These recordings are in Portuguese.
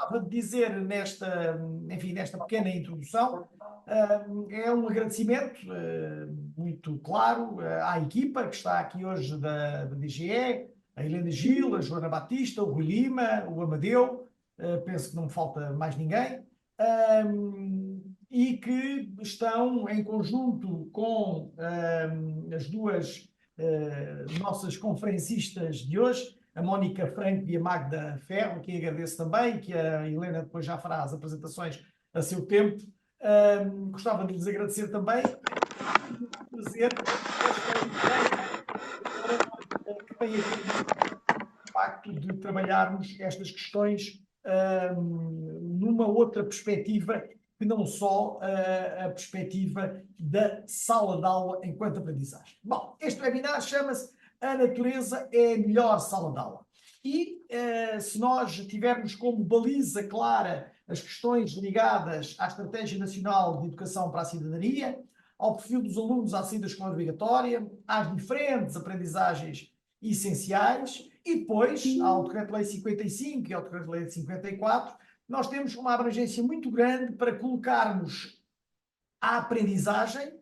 gostava de dizer nesta pequena introdução, é um agradecimento muito claro à equipa que está aqui hoje da DGE, a Helena Gil, a Joana Batista, o Rui Lima, o Amadeu, penso que não me falta mais ninguém, e que estão em conjunto com as duas nossas conferencistas de hoje, a Mónica Franco e a Magda Ferro, que agradeço também, que a Helena depois já fará as apresentações a seu tempo. Gostava de lhes agradecer também, trazer esta ideia que tem a ver com o facto de trabalharmos estas questões numa outra perspectiva que não só a perspectiva da sala de aula enquanto aprendizagem. Bom, este webinar chama-se A Natureza é a Melhor Sala de Aula. E se nós tivermos como baliza clara as questões ligadas à Estratégia Nacional de Educação para a Cidadania, ao perfil dos alunos à saída da escola obrigatória, às diferentes aprendizagens essenciais e depois ao Decreto-Lei 55 e ao Decreto-Lei 54, nós temos uma abrangência muito grande para colocarmos a aprendizagem,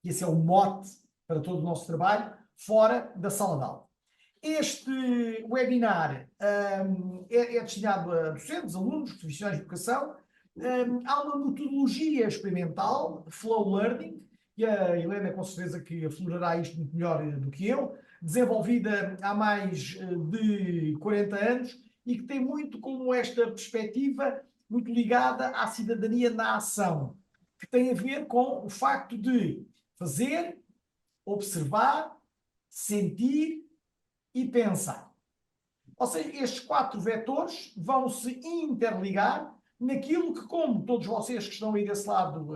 e esse é o mote para todo o nosso trabalho, fora da sala de aula. Este webinar é destinado a docentes, alunos, profissionais de educação. Há uma metodologia experimental, Flow Learning, e a Helena com certeza que aflorará isto muito melhor do que eu, desenvolvida há mais de 40 anos e que tem muito como esta perspectiva muito ligada à cidadania na ação, que tem a ver com o facto de fazer, observar, sentir e pensar. Ou seja, estes 4 vetores vão se interligar naquilo que, como todos vocês que estão aí desse lado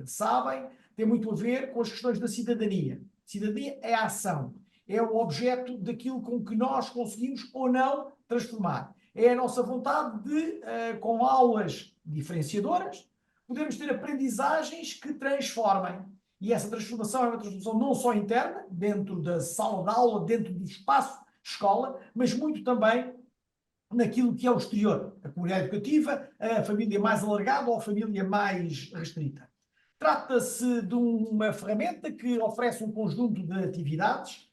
sabem, tem muito a ver com as questões da cidadania. Cidadania é a ação, é o objeto daquilo com que nós conseguimos ou não transformar. É a nossa vontade de, com aulas diferenciadoras, podermos ter aprendizagens que transformem. E essa transformação é uma transformação não só interna, dentro da sala de aula, dentro do espaço escola, mas muito também naquilo que é o exterior, a comunidade educativa, a família mais alargada ou a família mais restrita. Trata-se de uma ferramenta que oferece um conjunto de atividades,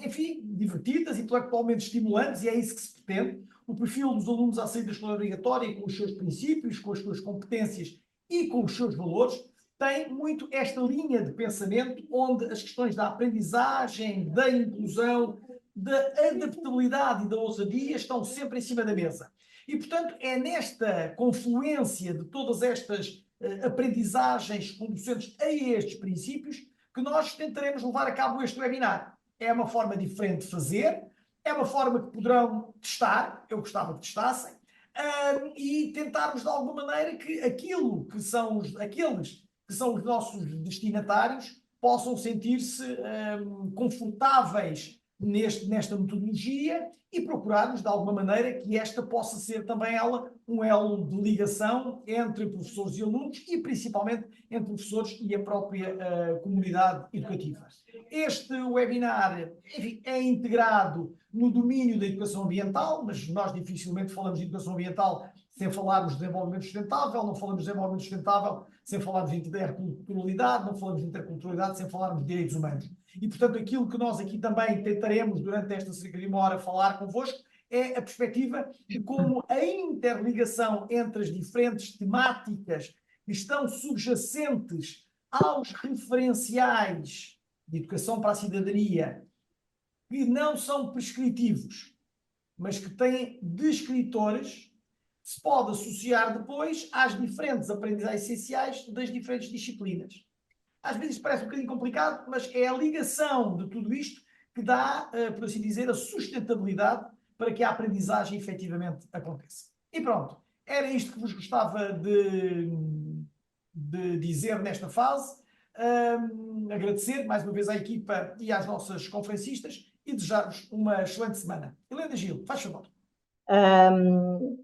enfim, divertidas, intelectualmente estimulantes, e é isso que se pretende. O perfil dos alunos à saída da escola obrigatória, com os seus princípios, com as suas competências e com os seus valores, tem muito esta linha de pensamento onde as questões da aprendizagem, da inclusão, da adaptabilidade e da ousadia estão sempre em cima da mesa. E, portanto, é nesta confluência de todas estas aprendizagens conducentes a estes princípios que nós tentaremos levar a cabo este webinar. É uma forma diferente de fazer, é uma forma que poderão testar, eu gostava que testassem, e tentarmos de alguma maneira que aquilo que são aqueles que são os nossos destinatários possam sentir-se confortáveis nesta metodologia e procurarmos de alguma maneira que esta possa ser também ela um elo de ligação entre professores e alunos e principalmente entre professores e a própria comunidade educativa. Este webinar, enfim, é integrado no domínio da educação ambiental, mas nós dificilmente falamos de educação ambiental sem falarmos de desenvolvimento sustentável, não falamos de desenvolvimento sustentável sem falarmos de interculturalidade, não falamos de interculturalidade sem falarmos de direitos humanos. E, portanto, aquilo que nós aqui também tentaremos, durante esta cerca de 1 hora, falar convosco, é a perspectiva de como a interligação entre as diferentes temáticas que estão subjacentes aos referenciais de educação para a cidadania, que não são prescritivos, mas que têm descritores, se pode associar depois às diferentes aprendizagens essenciais das diferentes disciplinas. Às vezes parece um bocadinho complicado, mas é a ligação de tudo isto que dá, por assim dizer, a sustentabilidade para que a aprendizagem efetivamente aconteça. E pronto, era isto que vos gostava de dizer nesta fase. Agradecer mais uma vez à equipa e às nossas conferencistas e desejar-vos uma excelente semana. Helena Gil, faz favor.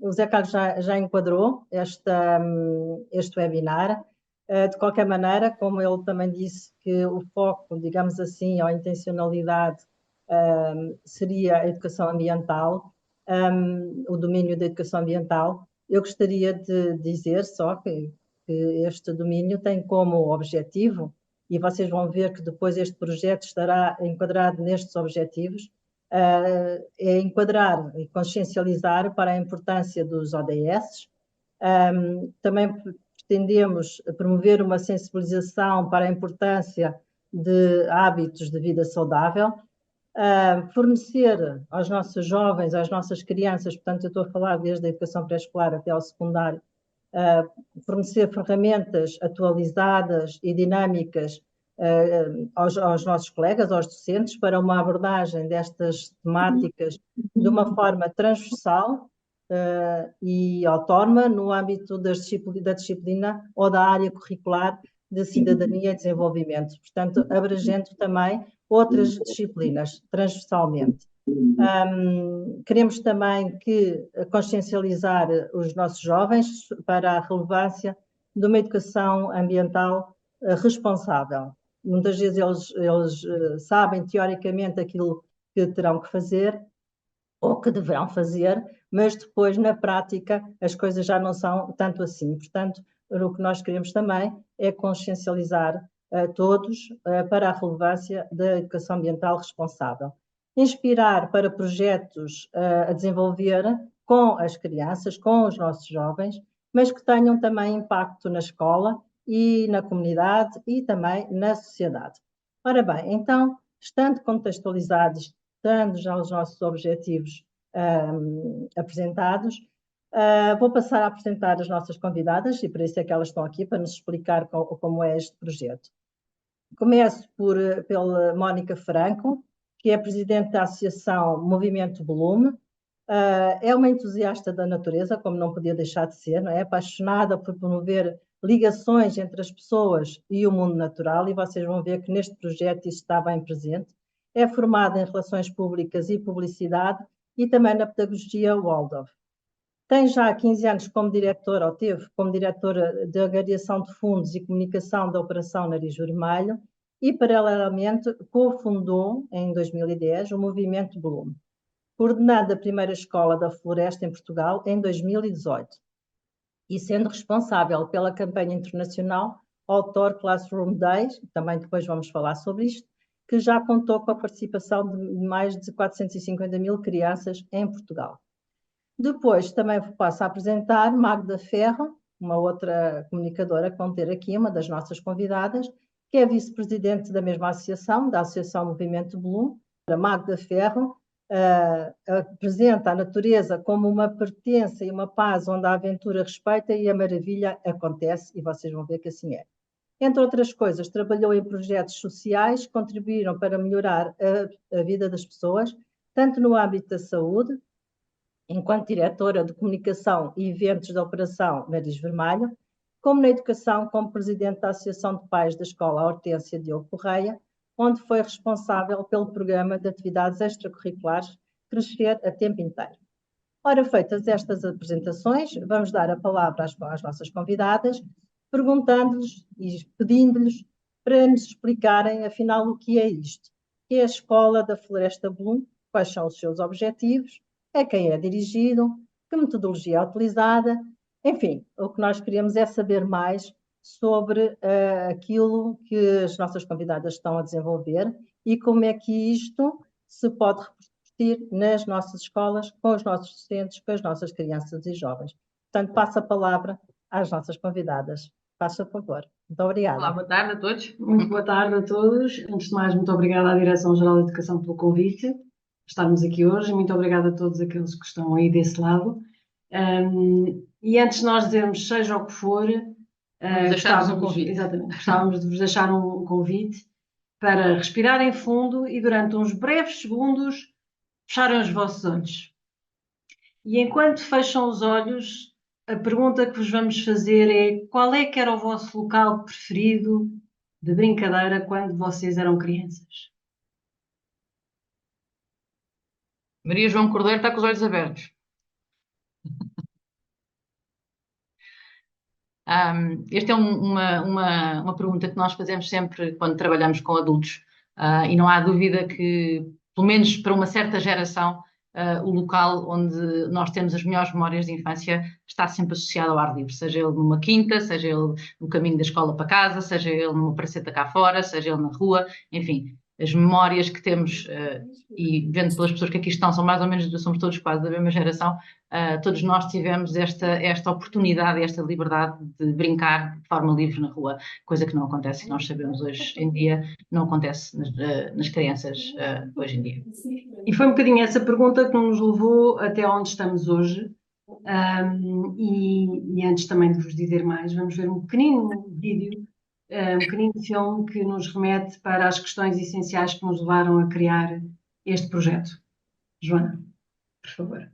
O Zé Carlos já enquadrou este webinar. De qualquer maneira, como ele também disse que o foco, digamos assim, ou a intencionalidade seria a educação ambiental, o domínio da educação ambiental. Eu gostaria de dizer só que este domínio tem como objetivo, e vocês vão ver que depois este projeto estará enquadrado nestes objetivos, é enquadrar e consciencializar para a importância dos ODS. Também pretendemos promover uma sensibilização para a importância de hábitos de vida saudável, fornecer aos nossos jovens, às nossas crianças, portanto eu estou a falar desde a educação pré-escolar até ao secundário, fornecer ferramentas atualizadas e dinâmicas aos nossos colegas, aos docentes, para uma abordagem destas temáticas de uma forma transversal e autónoma no âmbito da disciplina ou da área curricular de cidadania e desenvolvimento, portanto, abrangendo também outras disciplinas, transversalmente. Queremos também consciencializar os nossos jovens para a relevância de uma educação ambiental responsável. Muitas vezes eles sabem teoricamente aquilo que terão que fazer ou que deverão fazer, mas depois na prática as coisas já não são tanto assim. Portanto, o que nós queremos também é consciencializar todos para a relevância da educação ambiental responsável. Inspirar para projetos a desenvolver com as crianças, com os nossos jovens, mas que tenham também impacto na escola e na comunidade e também na sociedade. Ora bem, então, estando contextualizados, estando já os nossos objetivos apresentados, vou passar a apresentar as nossas convidadas, e por isso é que elas estão aqui, para nos explicar como é este projeto. Começo pela Mónica Franco, que é presidente da Associação Movimento Blume. É uma entusiasta da natureza, como não podia deixar de ser, não é? Apaixonada por promover ligações entre as pessoas e o mundo natural, e vocês vão ver que neste projeto isso está bem presente. É formada em Relações Públicas e Publicidade e também na Pedagogia Waldorf. Tem já 15 anos como diretora, ou teve como diretora de Angariação de Fundos e Comunicação da Operação Nariz Vermelho e, paralelamente, cofundou, em 2010, o Movimento Bloom, coordenando a primeira escola da floresta em Portugal em 2018 e sendo responsável pela campanha internacional Outdoor Classroom Days, também depois vamos falar sobre isto, que já contou com a participação de mais de 450 mil crianças em Portugal. Depois também passo a apresentar Magda Ferro, uma outra comunicadora que vão ter aqui, uma das nossas convidadas, que é vice-presidente da mesma associação, da Associação Movimento Bloom. A Magda Ferro apresenta a natureza como uma pertença e uma paz onde a aventura respeita e a maravilha acontece, e vocês vão ver que assim é. Entre outras coisas, trabalhou em projetos sociais que contribuíram para melhorar a vida das pessoas, tanto no âmbito da saúde, enquanto diretora de comunicação e eventos da Operação Nariz Vermelho, como na educação, como presidente da Associação de Pais da Escola Hortência Diogo Correia, onde foi responsável pelo programa de atividades extracurriculares Crescer a Tempo Inteiro. Ora, feitas estas apresentações, vamos dar a palavra às nossas convidadas, perguntando-lhes e pedindo-lhes para nos explicarem, afinal, o que é isto. O que é a Escola da Floresta Bloom, quais são os seus objetivos, a quem é dirigido, que metodologia é utilizada, enfim, o que nós queremos é saber mais sobre aquilo que as nossas convidadas estão a desenvolver e como é que isto se pode repercutir nas nossas escolas, com os nossos docentes, com as nossas crianças e jovens. Portanto, passo a palavra às nossas convidadas. Faça favor. Muito obrigada. Olá, boa tarde a todos. Muito boa tarde a todos. Antes de mais, muito obrigada à Direção-Geral de Educação pelo convite, estarmos aqui hoje. Muito obrigada a todos aqueles que estão aí desse lado. E antes de nós dizermos seja o que for, gostávamos de vos deixar um convite para respirarem fundo e durante uns breves segundos fecharem os vossos olhos. E enquanto fecham os olhos, a pergunta que vos vamos fazer é: qual é que era o vosso local preferido de brincadeira quando vocês eram crianças? Maria João Cordeiro está com os olhos abertos. Esta é uma pergunta que nós fazemos sempre quando trabalhamos com adultos, e não há dúvida que, pelo menos para uma certa geração, o local onde nós temos as melhores memórias de infância está sempre associado ao ar livre, seja ele numa quinta, seja ele no caminho da escola para casa, seja ele numa praceta cá fora, seja ele na rua, enfim, as memórias que temos, e vendo pelas pessoas que aqui estão, são mais ou menos, somos todos quase da mesma geração, todos nós tivemos esta oportunidade, esta liberdade de brincar de forma livre na rua, coisa que não acontece, e nós sabemos hoje em dia, não acontece nas crianças hoje em dia. E foi um bocadinho essa pergunta que nos levou até onde estamos hoje. E antes também de vos dizer mais, vamos ver um pequenino vídeo, um pequenino filme que nos remete para as questões essenciais que nos levaram a criar este projeto. Joana, por favor.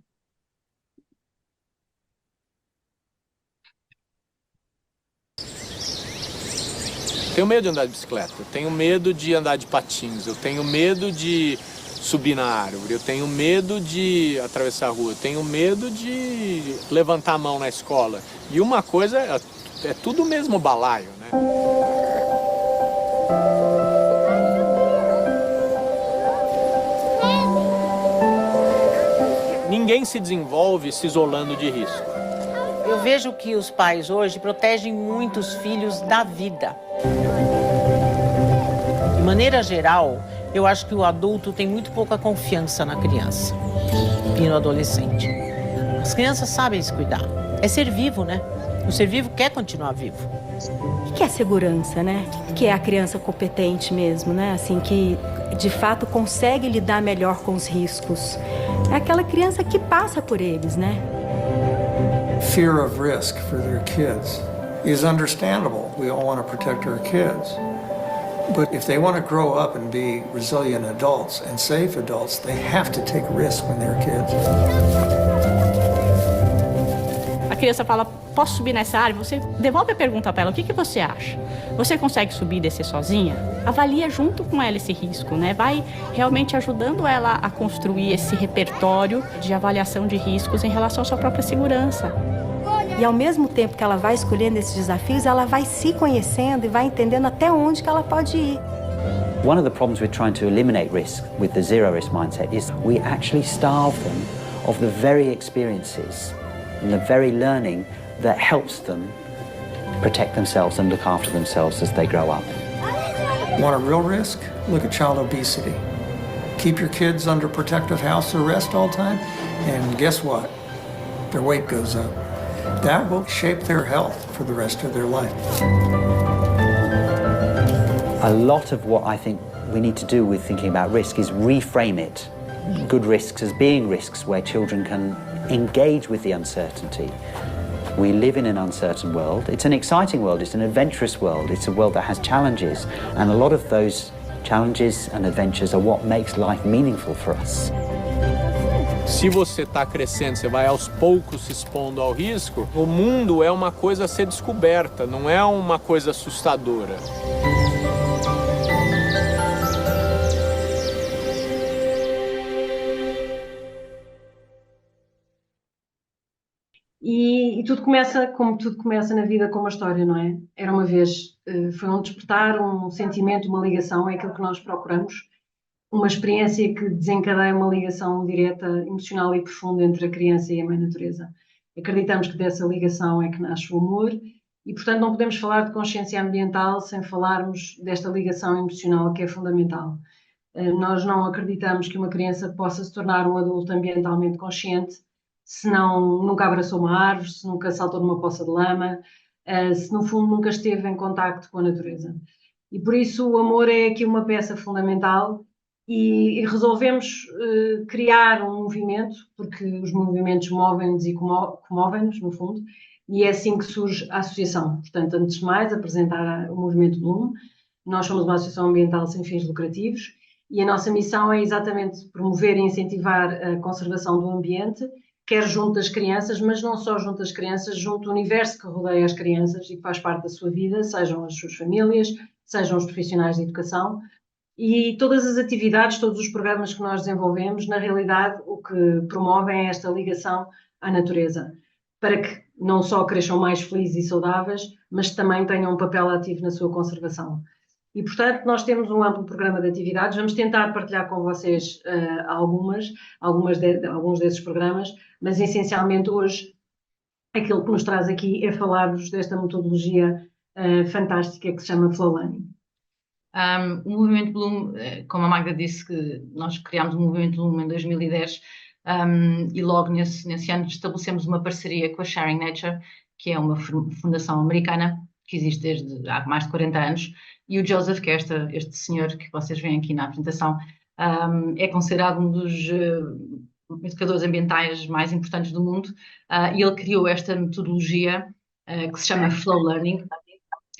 Tenho medo de andar de bicicleta, eu tenho medo de andar de patins, eu tenho medo de subir na árvore, eu tenho medo de atravessar a rua, eu tenho medo de levantar a mão na escola. E uma coisa é tudo o mesmo balaio, né? Ninguém se desenvolve se isolando de risco. Eu vejo que os pais hoje protegem muito os filhos da vida. De maneira geral, eu acho que o adulto tem muito pouca confiança na criança e no adolescente. As crianças sabem se cuidar. É ser vivo, né? O ser vivo quer continuar vivo. O que é segurança, né? O que é a criança competente mesmo, né? Assim, que de fato consegue lidar melhor com os riscos. É aquela criança que passa por eles, né? Fear of risk for their kids is understandable. We all want to protect our kids. But if they want to grow up and be resilient adults and safe adults, they have to take risks when they're kids. A criança fala, posso subir nessa árvore? Você devolve a pergunta para ela, o que você acha? Você consegue subir e descer sozinha? Avalia junto com ela esse risco, né? Vai realmente ajudando ela a construir esse repertório de avaliação de riscos em relação à sua própria segurança. E ao mesmo tempo que ela vai escolhendo esses desafios, ela vai se conhecendo e vai entendendo até onde que ela pode ir. One of the problems with trying to eliminate risk with the zero risk mindset is we actually starve them of the very experiences and the very learning that helps them protect themselves and look after themselves as they grow up. Want a real risk? Look at child obesity. Keep your kids under protective house arrest all the time, and guess what? Their weight goes up. That will shape their health for the rest of their life. A lot of what I think we need to do with thinking about risk is reframe it. Good risks as being risks where children can engage with the uncertainty. We live in an uncertain world. It's an exciting world, it's an adventurous world, it's a world that has challenges, and a lot of those challenges and adventures are what makes life meaningful for us. Se você está crescendo, você vai aos poucos se expondo ao risco, o mundo é uma coisa a ser descoberta, não é uma coisa assustadora. E tudo começa, como tudo começa na vida, com uma história, não é? Era uma vez, foi um despertar, um sentimento, uma ligação, é aquilo que nós procuramos. Uma experiência que desencadeia uma ligação direta, emocional e profunda entre a criança e a mãe natureza. Acreditamos que dessa ligação é que nasce o amor e, portanto, não podemos falar de consciência ambiental sem falarmos desta ligação emocional que é fundamental. Nós não acreditamos que uma criança possa se tornar um adulto ambientalmente consciente se não nunca abraçou uma árvore, se nunca saltou numa poça de lama, se no fundo nunca esteve em contacto com a natureza. E por isso o amor é aqui uma peça fundamental e resolvemos criar um movimento, porque os movimentos movem-nos e comovem-nos, no fundo, e é assim que surge a associação. Portanto, antes de mais, apresentar o movimento Bloom. Nós somos uma associação ambiental sem fins lucrativos e a nossa missão é exatamente promover e incentivar a conservação do ambiente, quer junto das crianças, mas não só junto das crianças, junto do universo que rodeia as crianças e que faz parte da sua vida, sejam as suas famílias, sejam os profissionais de educação. E todas as atividades, todos os programas que nós desenvolvemos, na realidade, o que promovem é esta ligação à natureza, para que não só cresçam mais felizes e saudáveis, mas também tenham um papel ativo na sua conservação. E, portanto, nós temos um amplo programa de atividades. Vamos tentar partilhar com vocês alguns desses programas, mas essencialmente hoje aquilo que nos traz aqui é falar-vos desta metodologia fantástica que se chama Flow Learning. O movimento Bloom, como a Magda disse, que nós criámos o movimento Bloom em 2010 e logo nesse ano estabelecemos uma parceria com a Sharing Nature, que é uma fundação americana que existe desde há mais de 40 anos, e o Joseph, que é este senhor que vocês veem aqui na apresentação, é considerado um dos educadores ambientais mais importantes do mundo, e ele criou esta metodologia que se chama Flow Learning,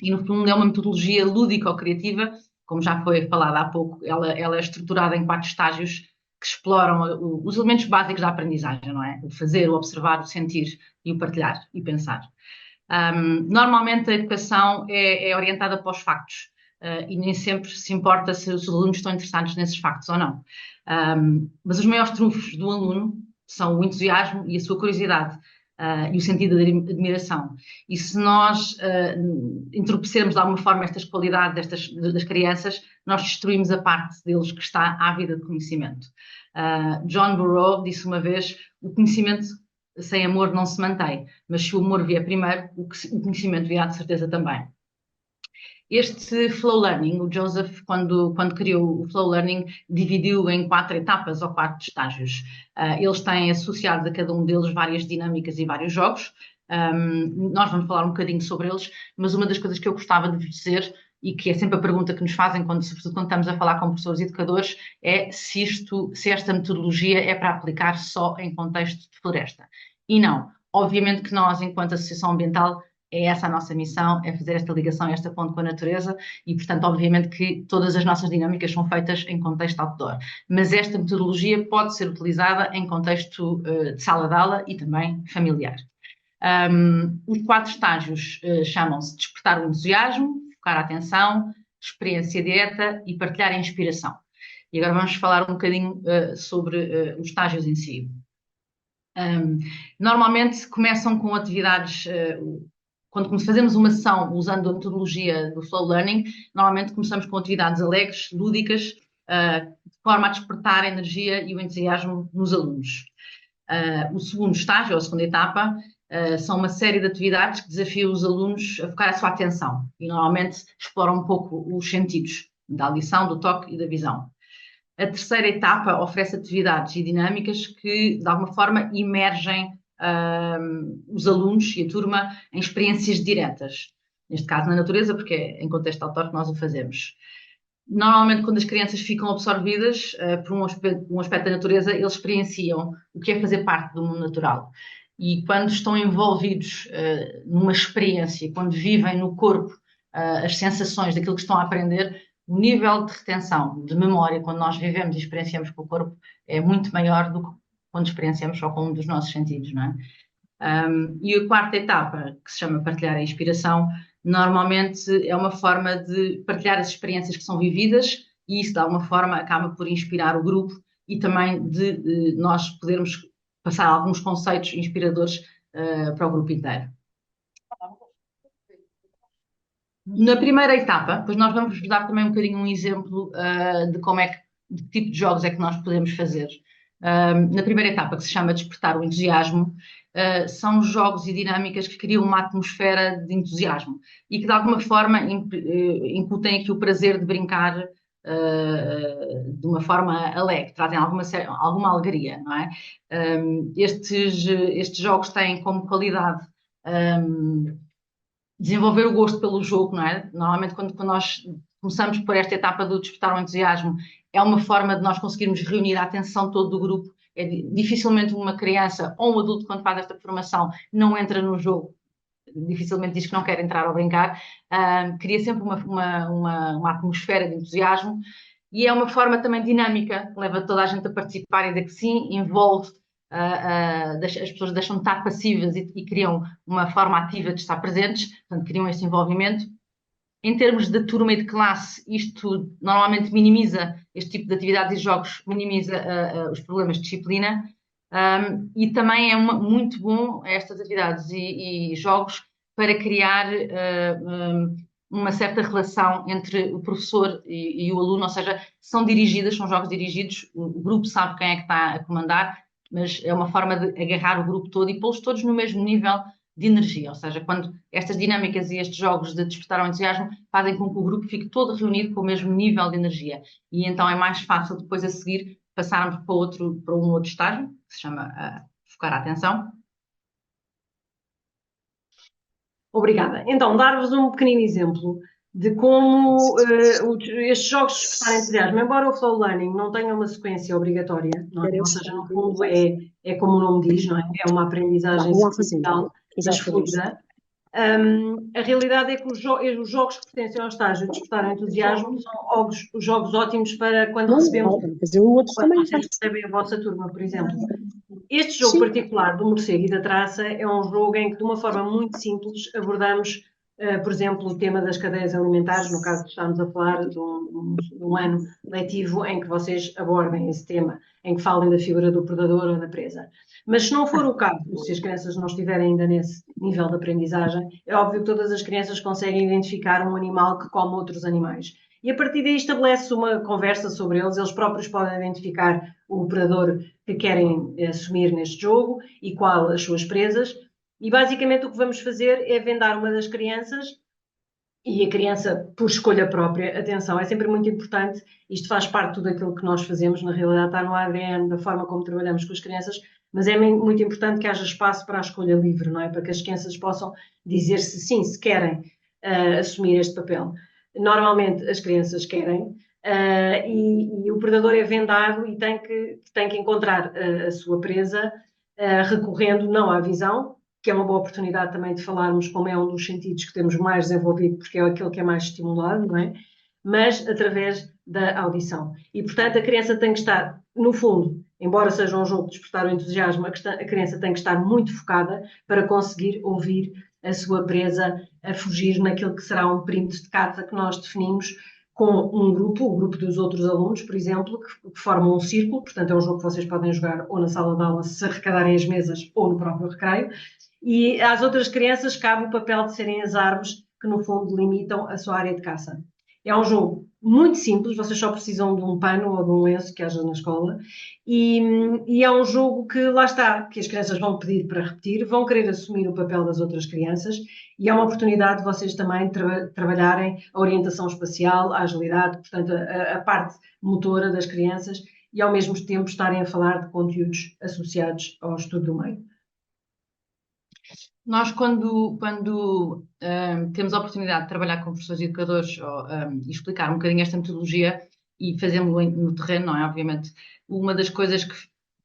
e no fundo é uma metodologia lúdico-criativa, como já foi falado há pouco. Ela é estruturada em 4 estágios que exploram os elementos básicos da aprendizagem, não é? O fazer, o observar, o sentir e o partilhar e pensar. Normalmente a educação é orientada para os factos e nem sempre se importa se os alunos estão interessados nesses factos ou não. Mas os maiores trunfos do aluno são o entusiasmo e a sua curiosidade e o sentido de admiração. E se nós entorpecermos de alguma forma estas qualidades das crianças, nós destruímos a parte deles que está ávida de conhecimento. John Burroughs disse uma vez: o conhecimento sem amor não se mantém, mas se o amor vier primeiro, o conhecimento virá de certeza também. Este Flow Learning, o Joseph, quando criou o Flow Learning, dividiu em 4 etapas ou 4 estágios. Eles têm associado a cada um deles várias dinâmicas e vários jogos. Nós vamos falar um bocadinho sobre eles, mas uma das coisas que eu gostava de dizer, e que é sempre a pergunta que nos fazem, sobretudo quando estamos a falar com professores e educadores, é se esta metodologia é para aplicar só em contexto de floresta. E não. Obviamente que nós, enquanto associação ambiental, é essa a nossa missão, é fazer esta ligação, esta ponte com a natureza e, portanto, obviamente que todas as nossas dinâmicas são feitas em contexto outdoor. Mas esta metodologia pode ser utilizada em contexto de sala de aula e também familiar. Os 4 estágios chamam-se despertar o entusiasmo, focar a atenção, experiência direta e partilhar a inspiração. E agora vamos falar um bocadinho sobre os estágios em si. Normalmente começam com atividades... Quando fazemos uma ação usando a metodologia do Flow Learning, normalmente começamos com atividades alegres, lúdicas, de forma a despertar a energia e o entusiasmo nos alunos. O segundo estágio, ou a segunda etapa, são uma série de atividades que desafiam os alunos a focar a sua atenção e normalmente exploram um pouco os sentidos da audição, do toque e da visão. A terceira etapa oferece atividades e dinâmicas que, de alguma forma, imergem os alunos e a turma em experiências diretas, neste caso na natureza, porque é em contexto outdoor que nós o fazemos. Normalmente, quando as crianças ficam absorvidas por um aspecto da natureza, eles experienciam o que é fazer parte do mundo natural. E quando estão envolvidos numa experiência, quando vivem no corpo as sensações daquilo que estão a aprender, o nível de retenção, de memória, quando nós vivemos e experienciamos com o corpo, é muito maior do que quando experienciamos só com um dos nossos sentidos, não é? E a quarta etapa, que se chama partilhar a inspiração, normalmente é uma forma de partilhar as experiências que são vividas e isso, de alguma forma, acaba por inspirar o grupo e também de nós podermos passar alguns conceitos inspiradores para o grupo inteiro. Na primeira etapa, pois nós vamos dar também um bocadinho um exemplo de que tipo de jogos é que nós podemos fazer. Na primeira etapa, que se chama Despertar o Entusiasmo, são jogos e dinâmicas que criam uma atmosfera de entusiasmo e que de alguma forma incutem aqui o prazer de brincar de uma forma alegre, trazem alguma alegria, não é? Estes jogos têm como qualidade desenvolver o gosto pelo jogo, não é? Normalmente quando nós começamos por esta etapa do despertar o entusiasmo, é uma forma de nós conseguirmos reunir a atenção todo do grupo. Dificilmente uma criança ou um adulto, quando faz esta formação, não entra no jogo, dificilmente diz que não quer entrar ou brincar, cria sempre uma atmosfera de entusiasmo e é uma forma também dinâmica, leva toda a gente a participar e dizer que sim, envolve, as pessoas deixam de estar passivas e criam uma forma ativa de estar presentes, portanto criam este envolvimento. Em termos de turma e de classe, isto normalmente minimiza, este tipo de atividades e jogos minimiza os problemas de disciplina e também é muito bom estas atividades e jogos para criar uma certa relação entre o professor e o aluno, ou seja, são jogos dirigidos, o grupo sabe quem é que está a comandar, mas é uma forma de agarrar o grupo todo e pô-los todos no mesmo nível de energia, ou seja, quando estas dinâmicas e estes jogos de despertar o entusiasmo fazem com que o grupo fique todo reunido com o mesmo nível de energia, e então é mais fácil depois a seguir passarmos para um outro estágio, que se chama focar a atenção. Obrigada. Então, dar-vos um pequenino exemplo de como estes jogos de despertar entusiasmo, embora o flow learning não tenha uma sequência obrigatória, não é? Ou seja, no fundo é como o nome diz, não é? É uma aprendizagem sequencial, mas fluida. A realidade é que os jogos que pertencem ao estágio de despertar entusiasmo são os jogos ótimos para quando recebemos, quando vocês recebem a vossa turma, por exemplo. Este jogo particular do morcego e da traça é um jogo em que, de uma forma muito simples, abordamos, por exemplo, o tema das cadeias alimentares, no caso de estarmos a falar de um ano letivo em que vocês abordem esse tema, em que falem da figura do predador ou da presa. Mas se não for o caso, se as crianças não estiverem ainda nesse nível de aprendizagem, é óbvio que todas as crianças conseguem identificar um animal que come outros animais. E a partir daí estabelece uma conversa sobre eles próprios podem identificar o predador que querem assumir neste jogo e qual as suas presas. E basicamente o que vamos fazer é vendar uma das crianças e a criança por escolha própria. Atenção, é sempre muito importante, isto faz parte de tudo aquilo que nós fazemos, na realidade está no ADN da forma como trabalhamos com as crianças, mas é muito importante que haja espaço para a escolha livre, não é? Para que as crianças possam dizer se sim, se querem assumir este papel. Normalmente as crianças querem e o predador é vendado e tem que encontrar a sua presa recorrendo não à visão, que é uma boa oportunidade também de falarmos como é um dos sentidos que temos mais desenvolvido, porque é aquele que é mais estimulado, não é? Mas através da audição. E, portanto, a criança tem que estar, no fundo, embora seja um jogo de despertar o entusiasmo, a criança tem que estar muito focada para conseguir ouvir a sua presa a fugir naquilo que será um perímetro de caça que nós definimos com um grupo, o grupo dos outros alunos, por exemplo, que formam um círculo. Portanto, é um jogo que vocês podem jogar ou na sala de aula, se arrecadarem as mesas, ou no próprio recreio. E às outras crianças cabe o papel de serem as árvores que, no fundo, delimitam a sua área de caça. É um jogo muito simples, vocês só precisam de um pano ou de um lenço que haja na escola, e é um jogo que, lá está, que as crianças vão pedir para repetir, vão querer assumir o papel das outras crianças, e é uma oportunidade de vocês também trabalharem a orientação espacial, a agilidade, portanto, a parte motora das crianças, e ao mesmo tempo estarem a falar de conteúdos associados ao estudo do meio. Nós, quando temos a oportunidade de trabalhar com professores e educadores e explicar um bocadinho esta metodologia e fazemos-lo no terreno, não é? Obviamente, uma das coisas que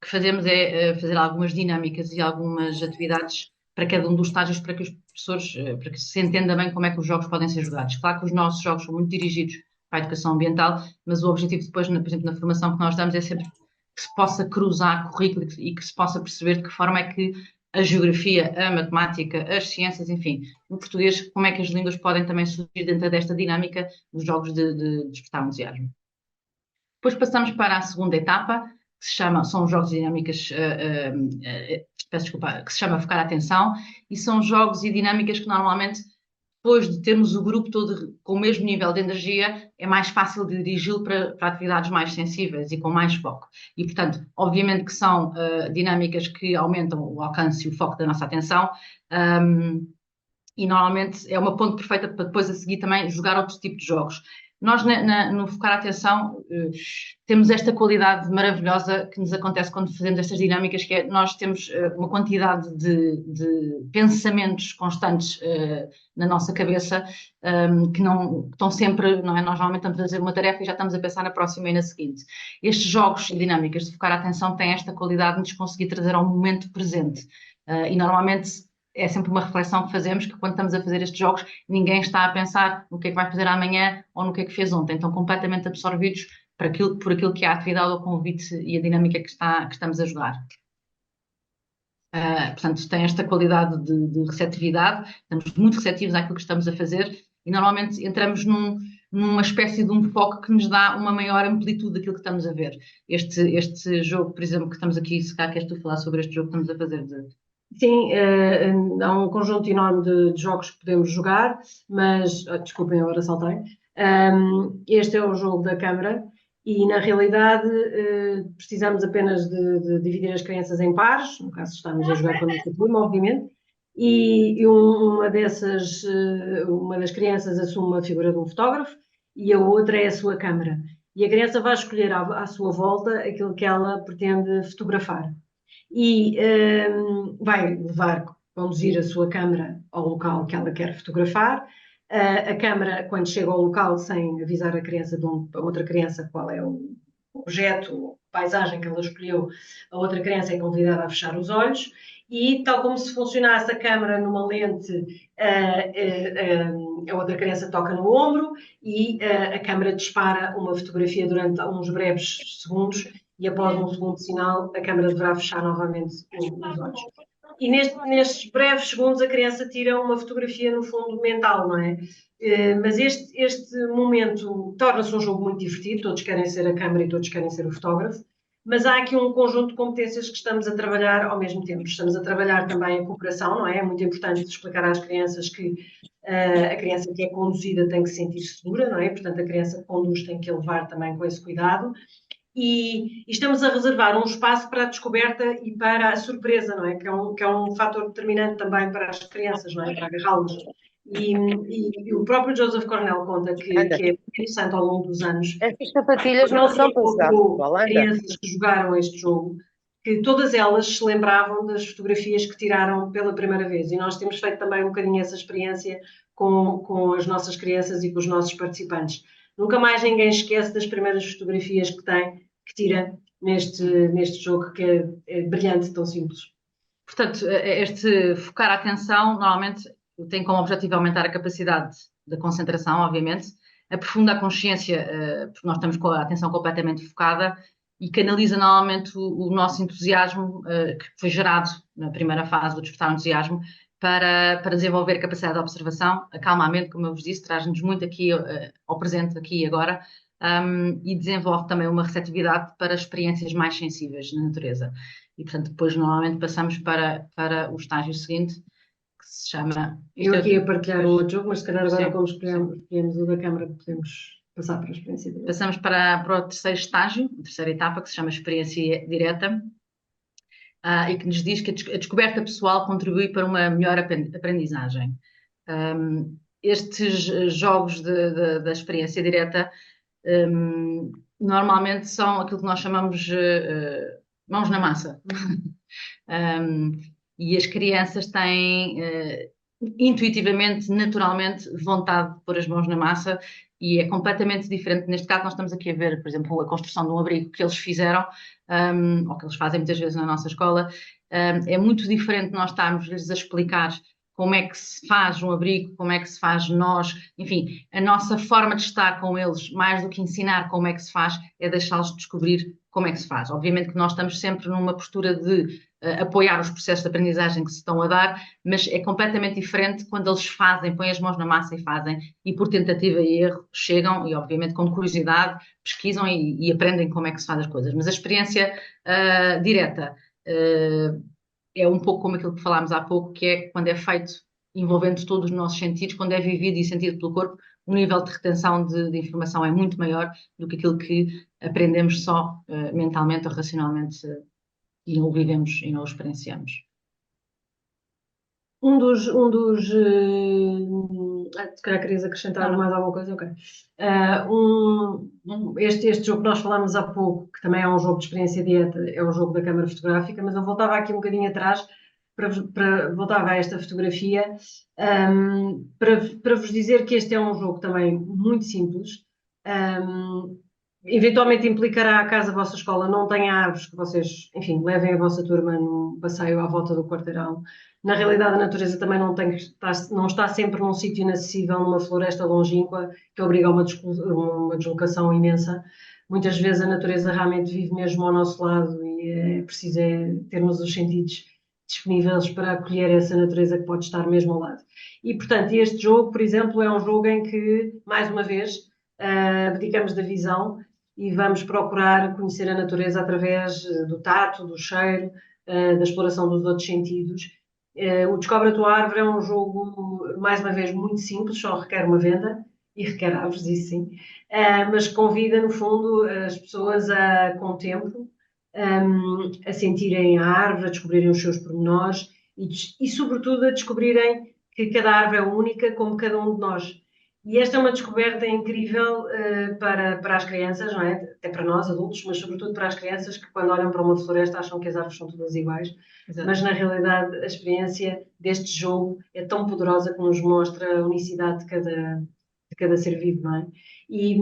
fazemos é fazer algumas dinâmicas e algumas atividades para cada um dos estágios, para que os professores, para que se entenda bem como é que os jogos podem ser jogados. Claro que os nossos jogos são muito dirigidos para a educação ambiental, mas o objetivo depois, por exemplo, na formação que nós damos é sempre que se possa cruzar currículo e que se possa perceber de que forma é que a geografia, a matemática, as ciências, enfim, no português, como é que as línguas podem também surgir dentro desta dinâmica dos jogos de despertar entusiasmo. Depois passamos para a segunda etapa, que são os jogos de dinâmicas, que se chama focar a atenção, e são jogos e dinâmicas que normalmente, depois de termos o grupo todo com o mesmo nível de energia, é mais fácil de dirigi-lo para atividades mais sensíveis e com mais foco. E, portanto, obviamente que são dinâmicas que aumentam o alcance e o foco da nossa atenção, e normalmente é uma ponte perfeita para depois a seguir também jogar outro tipo de jogos. Nós, no focar a atenção, temos esta qualidade maravilhosa que nos acontece quando fazemos estas dinâmicas, que é nós temos uma quantidade de pensamentos constantes na nossa cabeça que não estão sempre, não é? Nós normalmente estamos a fazer uma tarefa e já estamos a pensar na próxima e na seguinte. Estes jogos e dinâmicas de focar a atenção têm esta qualidade de nos conseguir trazer ao momento presente. E normalmente é sempre uma reflexão que fazemos, que quando estamos a fazer estes jogos, ninguém está a pensar no que é que vai fazer amanhã ou no que é que fez ontem. Estão completamente absorvidos por aquilo que é a atividade, o convite e a dinâmica que estamos a jogar. Portanto, tem esta qualidade de receptividade, estamos muito receptivos àquilo que estamos a fazer e normalmente entramos numa espécie de um foco que nos dá uma maior amplitude daquilo que estamos a ver. Este jogo, por exemplo, que estamos aqui, se calhar queres tu falar sobre este jogo que estamos a fazer Sim, há um conjunto enorme de jogos que podemos jogar, mas, desculpem, agora saltei. Este é o jogo da câmara e, na realidade, precisamos apenas de dividir as crianças em pares, no caso estamos a jogar com a nossa turma, obviamente, e uma das crianças assume a figura de um fotógrafo e a outra é a sua câmara. E a criança vai escolher à sua volta aquilo que ela pretende fotografar. E vai conduzir a sua câmara ao local que ela quer fotografar. A câmara, quando chega ao local, sem avisar a outra criança qual é o objeto, a paisagem que ela escolheu, a outra criança é convidada a fechar os olhos e, tal como se funcionasse a câmara numa lente, a outra criança toca no ombro e a câmara dispara uma fotografia durante uns breves segundos e após um segundo sinal a câmara deverá fechar novamente os olhos. E nestes breves segundos a criança tira uma fotografia, no fundo, mental, não é? Mas este momento torna-se um jogo muito divertido, todos querem ser a câmara e todos querem ser o fotógrafo, mas há aqui um conjunto de competências que estamos a trabalhar ao mesmo tempo. Estamos a trabalhar também a cooperação, não é? É muito importante explicar às crianças que a criança que é conduzida tem que se sentir segura, não é? Portanto, a criança que conduz tem que a levar também com esse cuidado. E estamos a reservar um espaço para a descoberta e para a surpresa, não é? Que é um fator determinante também para as crianças, não é? Para agarrá-los. E o próprio Joseph Cornell conta que é interessante ao longo dos anos. Estas sapatilhas não são para jogar futebol, anda. Crianças que jogaram este jogo, que todas elas se lembravam das fotografias que tiraram pela primeira vez. E nós temos feito também um bocadinho essa experiência com as nossas crianças e com os nossos participantes. Nunca mais ninguém esquece das primeiras fotografias que tira neste jogo que é brilhante, tão simples. Portanto, este focar a atenção normalmente tem como objetivo aumentar a capacidade da concentração, obviamente, aprofunda a consciência, porque nós estamos com a atenção completamente focada e canaliza normalmente o nosso entusiasmo que foi gerado na primeira fase do despertar o entusiasmo para desenvolver a capacidade de observação, acalma a mente, como eu vos disse, traz-nos muito aqui ao presente, aqui e agora, e desenvolve também uma receptividade para experiências mais sensíveis na natureza. E, portanto, depois normalmente passamos para o estágio seguinte, que se chama... Eu aqui ia partilhar um outro jogo, mas se calhar agora, como escolhemos o da câmara, podemos passar para a experiência direta. Passamos para o terceiro estágio, a terceira etapa, que se chama experiência direta, e que nos diz que a descoberta pessoal contribui para uma melhor aprendizagem. Estes jogos da experiência direta normalmente são aquilo que nós chamamos mãos na massa. E as crianças têm intuitivamente, naturalmente, vontade de pôr as mãos na massa e é completamente diferente. Neste caso nós estamos aqui a ver, por exemplo, a construção de um abrigo que eles fizeram, ou que eles fazem muitas vezes na nossa escola. É muito diferente nós estarmos-lhes a explicar como é que se faz um abrigo, como é que se faz nós, enfim, a nossa forma de estar com eles, mais do que ensinar como é que se faz, é deixá-los descobrir como é que se faz. Obviamente que nós estamos sempre numa postura de apoiar os processos de aprendizagem que se estão a dar, mas é completamente diferente quando eles fazem, põem as mãos na massa e fazem, e por tentativa e erro chegam, e obviamente com curiosidade, pesquisam e aprendem como é que se faz as coisas. Mas a experiência direta é um pouco como aquilo que falámos há pouco, que é quando é feito envolvendo todos os nossos sentidos, quando é vivido e sentido pelo corpo, o nível de retenção de informação é muito maior do que aquilo que aprendemos só mentalmente ou racionalmente e não o vivemos e não o experienciamos. Se calhar querias acrescentar mais alguma coisa? Ok. Este jogo que nós falámos há pouco, que também é um jogo de experiência direta, é o jogo da câmara fotográfica, mas eu voltava aqui um bocadinho atrás, voltava a esta fotografia, para vos dizer que este é um jogo também muito simples. Eventualmente implicará, caso a vossa escola não tenha árvores, que vocês, enfim, levem a vossa turma num passeio à volta do quarteirão. Na realidade, a natureza também não está sempre num sítio inacessível, numa floresta longínqua, que obriga a uma deslocação imensa. Muitas vezes a natureza realmente vive mesmo ao nosso lado e é preciso termos os sentidos disponíveis para acolher essa natureza que pode estar mesmo ao lado. E, portanto, este jogo, por exemplo, é um jogo em que, mais uma vez, abdicamos da visão e vamos procurar conhecer a natureza através do tato, do cheiro, da exploração dos outros sentidos O Descobre a Tua Árvore é um jogo, mais uma vez, muito simples, só requer uma venda e requer árvores, isso sim, mas convida, no fundo, as pessoas com o tempo, a sentirem a árvore, a descobrirem os seus pormenores e, sobretudo, a descobrirem que cada árvore é única, como cada um de nós. E esta é uma descoberta incrível para as crianças, não é? Até para nós, adultos, mas sobretudo para as crianças que, quando olham para uma floresta, acham que as árvores são todas iguais. Exato. Mas, na realidade, a experiência deste jogo é tão poderosa que nos mostra a unicidade de cada ser vivo, não é? E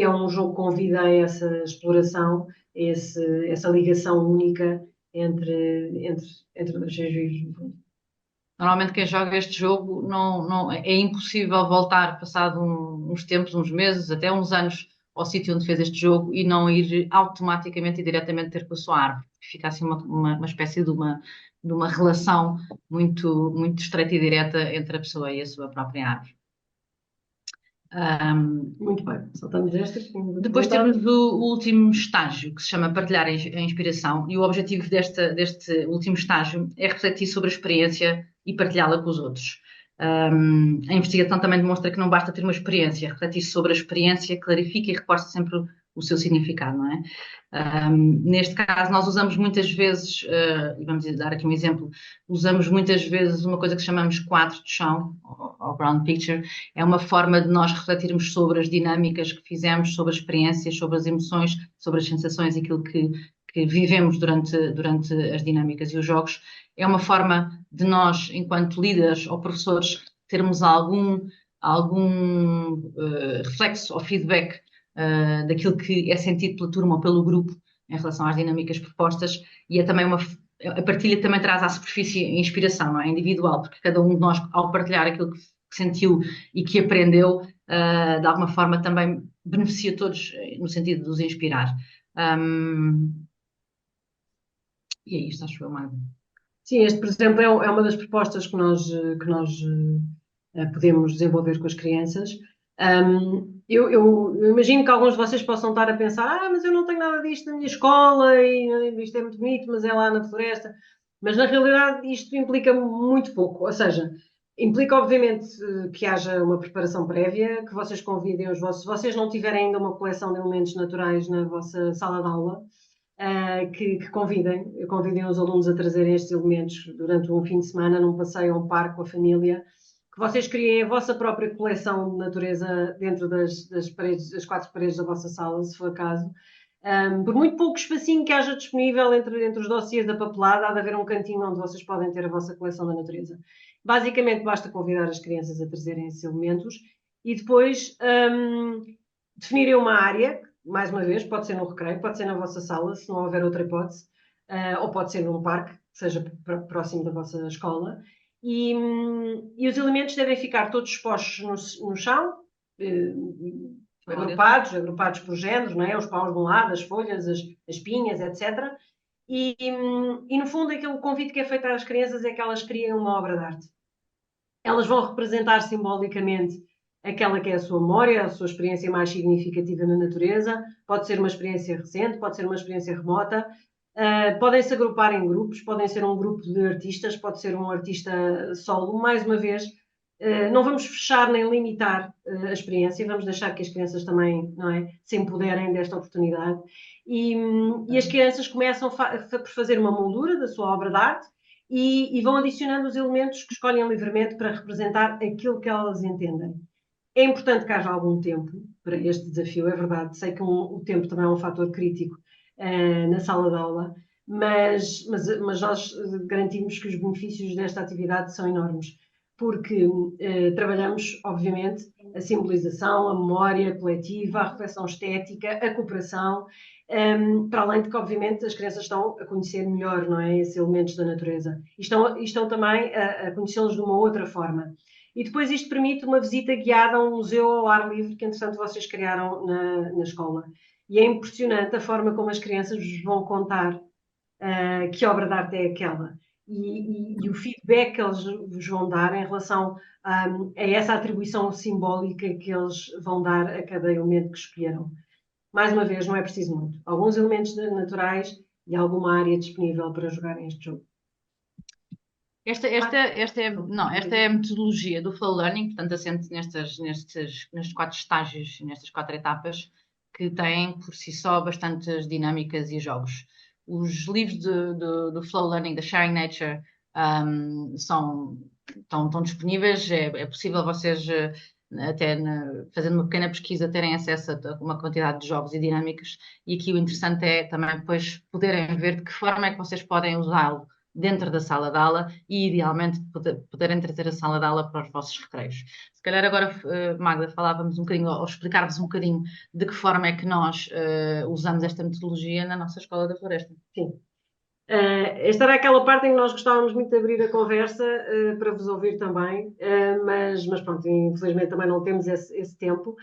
é um jogo que convida a essa exploração, essa ligação única entre os seres vivos, no fundo. Normalmente quem joga este jogo é impossível voltar passado uns tempos, uns meses, até uns anos ao sítio onde fez este jogo e não ir automaticamente e diretamente ter com a sua árvore. Fica assim uma espécie de uma relação muito, muito estreita e direta entre a pessoa e a sua própria árvore. Muito bem, saltamos esta. Depois temos o último estágio, que se chama Partilhar a Inspiração, e o objetivo deste último estágio é refletir sobre a experiência e partilhá-la com os outros. A investigação também demonstra que não basta ter uma experiência, refletir sobre a experiência clarifica e reforça sempre o seu significado, não é? Neste caso, nós usamos muitas vezes, e vamos dar aqui um exemplo, usamos muitas vezes uma coisa que chamamos quadro de chão, ou ground picture. É uma forma de nós refletirmos sobre as dinâmicas que fizemos, sobre as experiências, sobre as emoções, sobre as sensações e aquilo que vivemos durante as dinâmicas e os jogos. É uma forma de nós, enquanto líderes ou professores, termos algum reflexo ou feedback daquilo que é sentido pela turma ou pelo grupo em relação às dinâmicas propostas, e é também a partilha também traz à superfície a inspiração, não é? Individual, porque cada um de nós, ao partilhar aquilo que sentiu e que aprendeu, de alguma forma também beneficia todos no sentido de os inspirar. E é isto, acho eu, Magda. Sim, este, por exemplo, é uma das propostas que nós podemos desenvolver com as crianças. Eu imagino que alguns de vocês possam estar a pensar, mas eu não tenho nada disto na minha escola, e isto é muito bonito, mas é lá na floresta. Mas, na realidade, isto implica muito pouco. Ou seja, implica, obviamente, que haja uma preparação prévia, que vocês convidem os vossos... Se vocês não tiverem ainda uma coleção de elementos naturais na vossa sala de aula, que convidem os alunos a trazerem estes elementos durante um fim de semana, num passeio a um parque com a família, que vocês criem a vossa própria coleção de natureza dentro das 4 paredes da vossa sala, se for o caso. Por muito pouco espacinho que haja disponível entre os dossiês da papelada, há de haver um cantinho onde vocês podem ter a vossa coleção da natureza. Basicamente, basta convidar as crianças a trazerem esses elementos e depois definirem uma área. Mais uma vez, pode ser no recreio, pode ser na vossa sala, se não houver outra hipótese, ou pode ser num parque, que seja próximo da vossa escola. E os elementos devem ficar todos expostos no chão, agrupados por géneros, não é? Os paus de um lado, as folhas, as pinhas, etc. E no fundo, aquele convite que é feito às crianças é que elas criem uma obra de arte. Elas vão representar simbolicamente aquela que é a sua memória, a sua experiência mais significativa na natureza. Pode ser uma experiência recente, pode ser uma experiência remota. Podem-se agrupar em grupos, podem ser um grupo de artistas, pode ser um artista solo. Mais uma vez, não vamos fechar nem limitar a experiência, vamos deixar que as crianças também, não é, se empoderem desta oportunidade. E as crianças começam por fazer uma moldura da sua obra de arte e vão adicionando os elementos que escolhem livremente para representar aquilo que elas entendem. É importante que haja algum tempo para este desafio, é verdade. Sei que o tempo também é um fator crítico na sala de aula, mas nós garantimos que os benefícios desta atividade são enormes, porque trabalhamos, obviamente, a simbolização, a memória coletiva, a reflexão estética, a cooperação, para além de que, obviamente, as crianças estão a conhecer melhor, não é, esses elementos da natureza. E estão também a conhecê-los de uma outra forma. E depois isto permite uma visita guiada a um museu ao ar livre que, entretanto, vocês criaram na escola. E é impressionante a forma como as crianças vos vão contar que obra de arte é aquela. E o feedback que eles vos vão dar em relação a essa atribuição simbólica que eles vão dar a cada elemento que escolheram. Mais uma vez, não é preciso muito. Alguns elementos naturais e alguma área disponível para jogarem este jogo. Esta é a metodologia do Flow Learning, portanto, assente nestes 4 estágios, nestas 4 etapas, que têm por si só bastantes dinâmicas e jogos. Os livros do Flow Learning, da Sharing Nature, estão disponíveis. É possível vocês, fazendo uma pequena pesquisa, terem acesso a uma quantidade de jogos e dinâmicas. E aqui o interessante é também depois poderem ver de que forma é que vocês podem usá-lo dentro da sala de aula e, idealmente, poderem trazer a sala de aula para os vossos recreios. Se calhar agora, Magda, falávamos um bocadinho, ou explicar-vos um bocadinho de que forma é que nós usamos esta metodologia na nossa Escola da Floresta. Sim. Esta era aquela parte em que nós gostávamos muito de abrir a conversa para vos ouvir também, mas pronto, infelizmente também não temos esse tempo.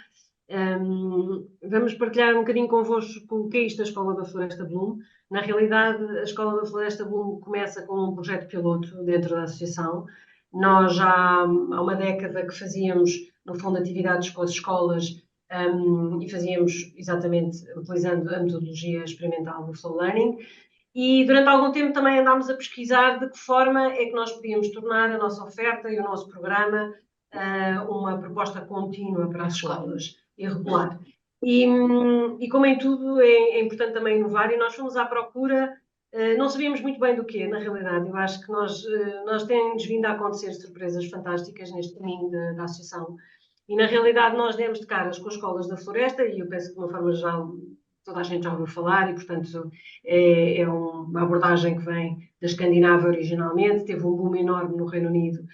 Vamos partilhar um bocadinho convosco o que é isto da Escola da Floresta Bloom. Na realidade, a Escola da Floresta Bloom começa com um projeto piloto dentro da associação. Nós já há uma década que fazíamos, no fundo, atividades com as escolas e fazíamos exatamente utilizando a metodologia experimental do Flow Learning. E durante algum tempo também andámos a pesquisar de que forma é que nós podíamos tornar a nossa oferta e o nosso programa uma proposta contínua para as escolas e regular. E como em tudo, é importante também inovar, e nós fomos à procura, não sabíamos muito bem do quê, na realidade. Eu acho que nós temos vindo a acontecer surpresas fantásticas neste caminho da associação. E na realidade nós demos de caras com as escolas da floresta, e eu penso que de uma forma geral toda a gente já ouviu falar, e portanto é uma abordagem que vem da Escandinávia originalmente, teve um boom enorme no Reino Unido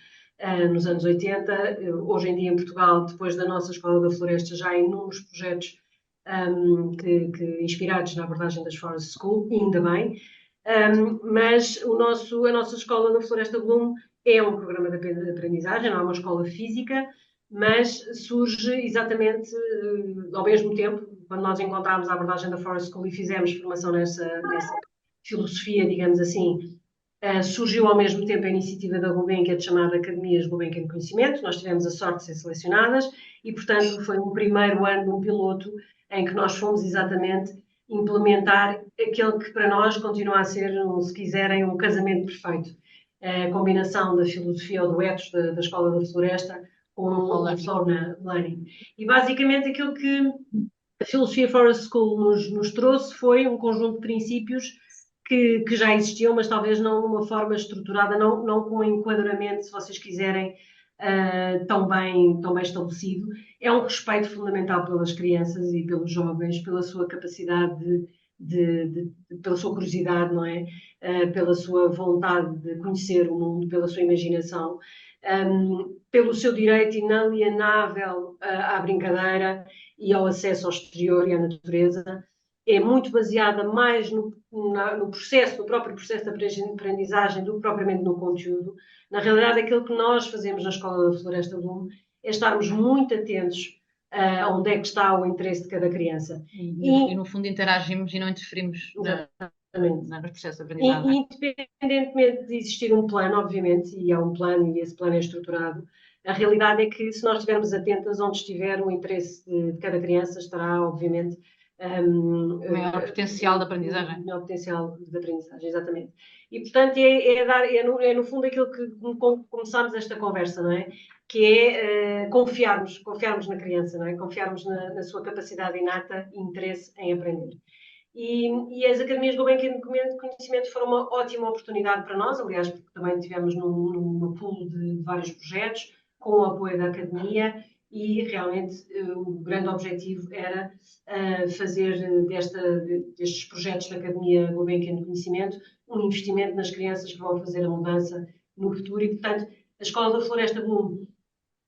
nos anos 80, hoje em dia em Portugal, depois da nossa Escola da Floresta, já há inúmeros projetos inspirados na abordagem das Forest School, ainda bem, mas a nossa Escola da Floresta Bloom é um programa de aprendizagem, não é uma escola física, mas surge exatamente ao mesmo tempo, quando nós encontramos a abordagem da Forest School e fizemos formação nessa filosofia, digamos assim, surgiu ao mesmo tempo a iniciativa da Gulbenkian, chamada Academias Gulbenkian de Conhecimento. Nós tivemos a sorte de ser selecionadas e, portanto, foi um primeiro ano de um piloto em que nós fomos exatamente implementar aquele que para nós continua a ser, se quiserem, um casamento perfeito. A combinação da filosofia ou do ethos da Escola da Floresta com o Flow Learning. E basicamente aquilo que a filosofia Forest School nos trouxe foi um conjunto de princípios que já existiam, mas talvez não de uma forma estruturada, não com um enquadramento, se vocês quiserem, tão bem estabelecido. É um respeito fundamental pelas crianças e pelos jovens, pela sua capacidade pela sua curiosidade, não é? Pela sua vontade de conhecer o mundo, pela sua imaginação, pelo seu direito inalienável à brincadeira e ao acesso ao exterior e à natureza. É muito baseada mais no próprio processo de aprendizagem do que propriamente no conteúdo. Na realidade, aquilo que nós fazemos na Escola da Floresta Bloom é estarmos muito atentos a onde é que está o interesse de cada criança. E no fundo interagimos e não interferimos no processo de aprendizagem. Independentemente de existir um plano, obviamente, e há um plano e esse plano é estruturado, a realidade é que se nós estivermos atentas onde estiver o interesse de cada criança, estará, obviamente, o maior potencial de aprendizagem. O maior potencial de aprendizagem, exatamente. E, portanto, é no fundo aquilo que começámos esta conversa, não é? Que é confiarmos na criança, não é? Confiarmos na sua capacidade inata e interesse em aprender. E as Academias Gulbenkian de Conhecimento foram uma ótima oportunidade para nós, aliás, porque também tivemos num pool de vários projetos, com o apoio da Academia, e realmente o grande objetivo era fazer destes projetos da Academia Gulbenkian de Conhecimento um investimento nas crianças que vão fazer a mudança no futuro. E, portanto, a Escola da Floresta Bloom,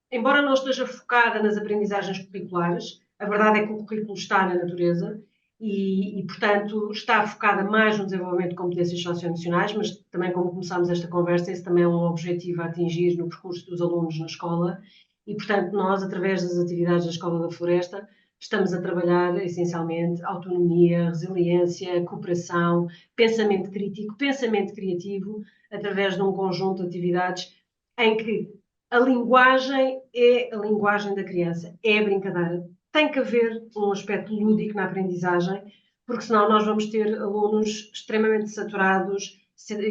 embora não esteja focada nas aprendizagens curriculares, a verdade é que o currículo está na natureza e portanto, está focada mais no desenvolvimento de competências socioemocionais, mas também, como começámos esta conversa, esse também é um objetivo a atingir no percurso dos alunos na escola. E, portanto, nós, através das atividades da Escola da Floresta, estamos a trabalhar, essencialmente, autonomia, resiliência, cooperação, pensamento crítico, pensamento criativo, através de um conjunto de atividades em que a linguagem é a linguagem da criança, é a brincadeira. Tem que haver um aspecto lúdico na aprendizagem, porque senão nós vamos ter alunos extremamente saturados,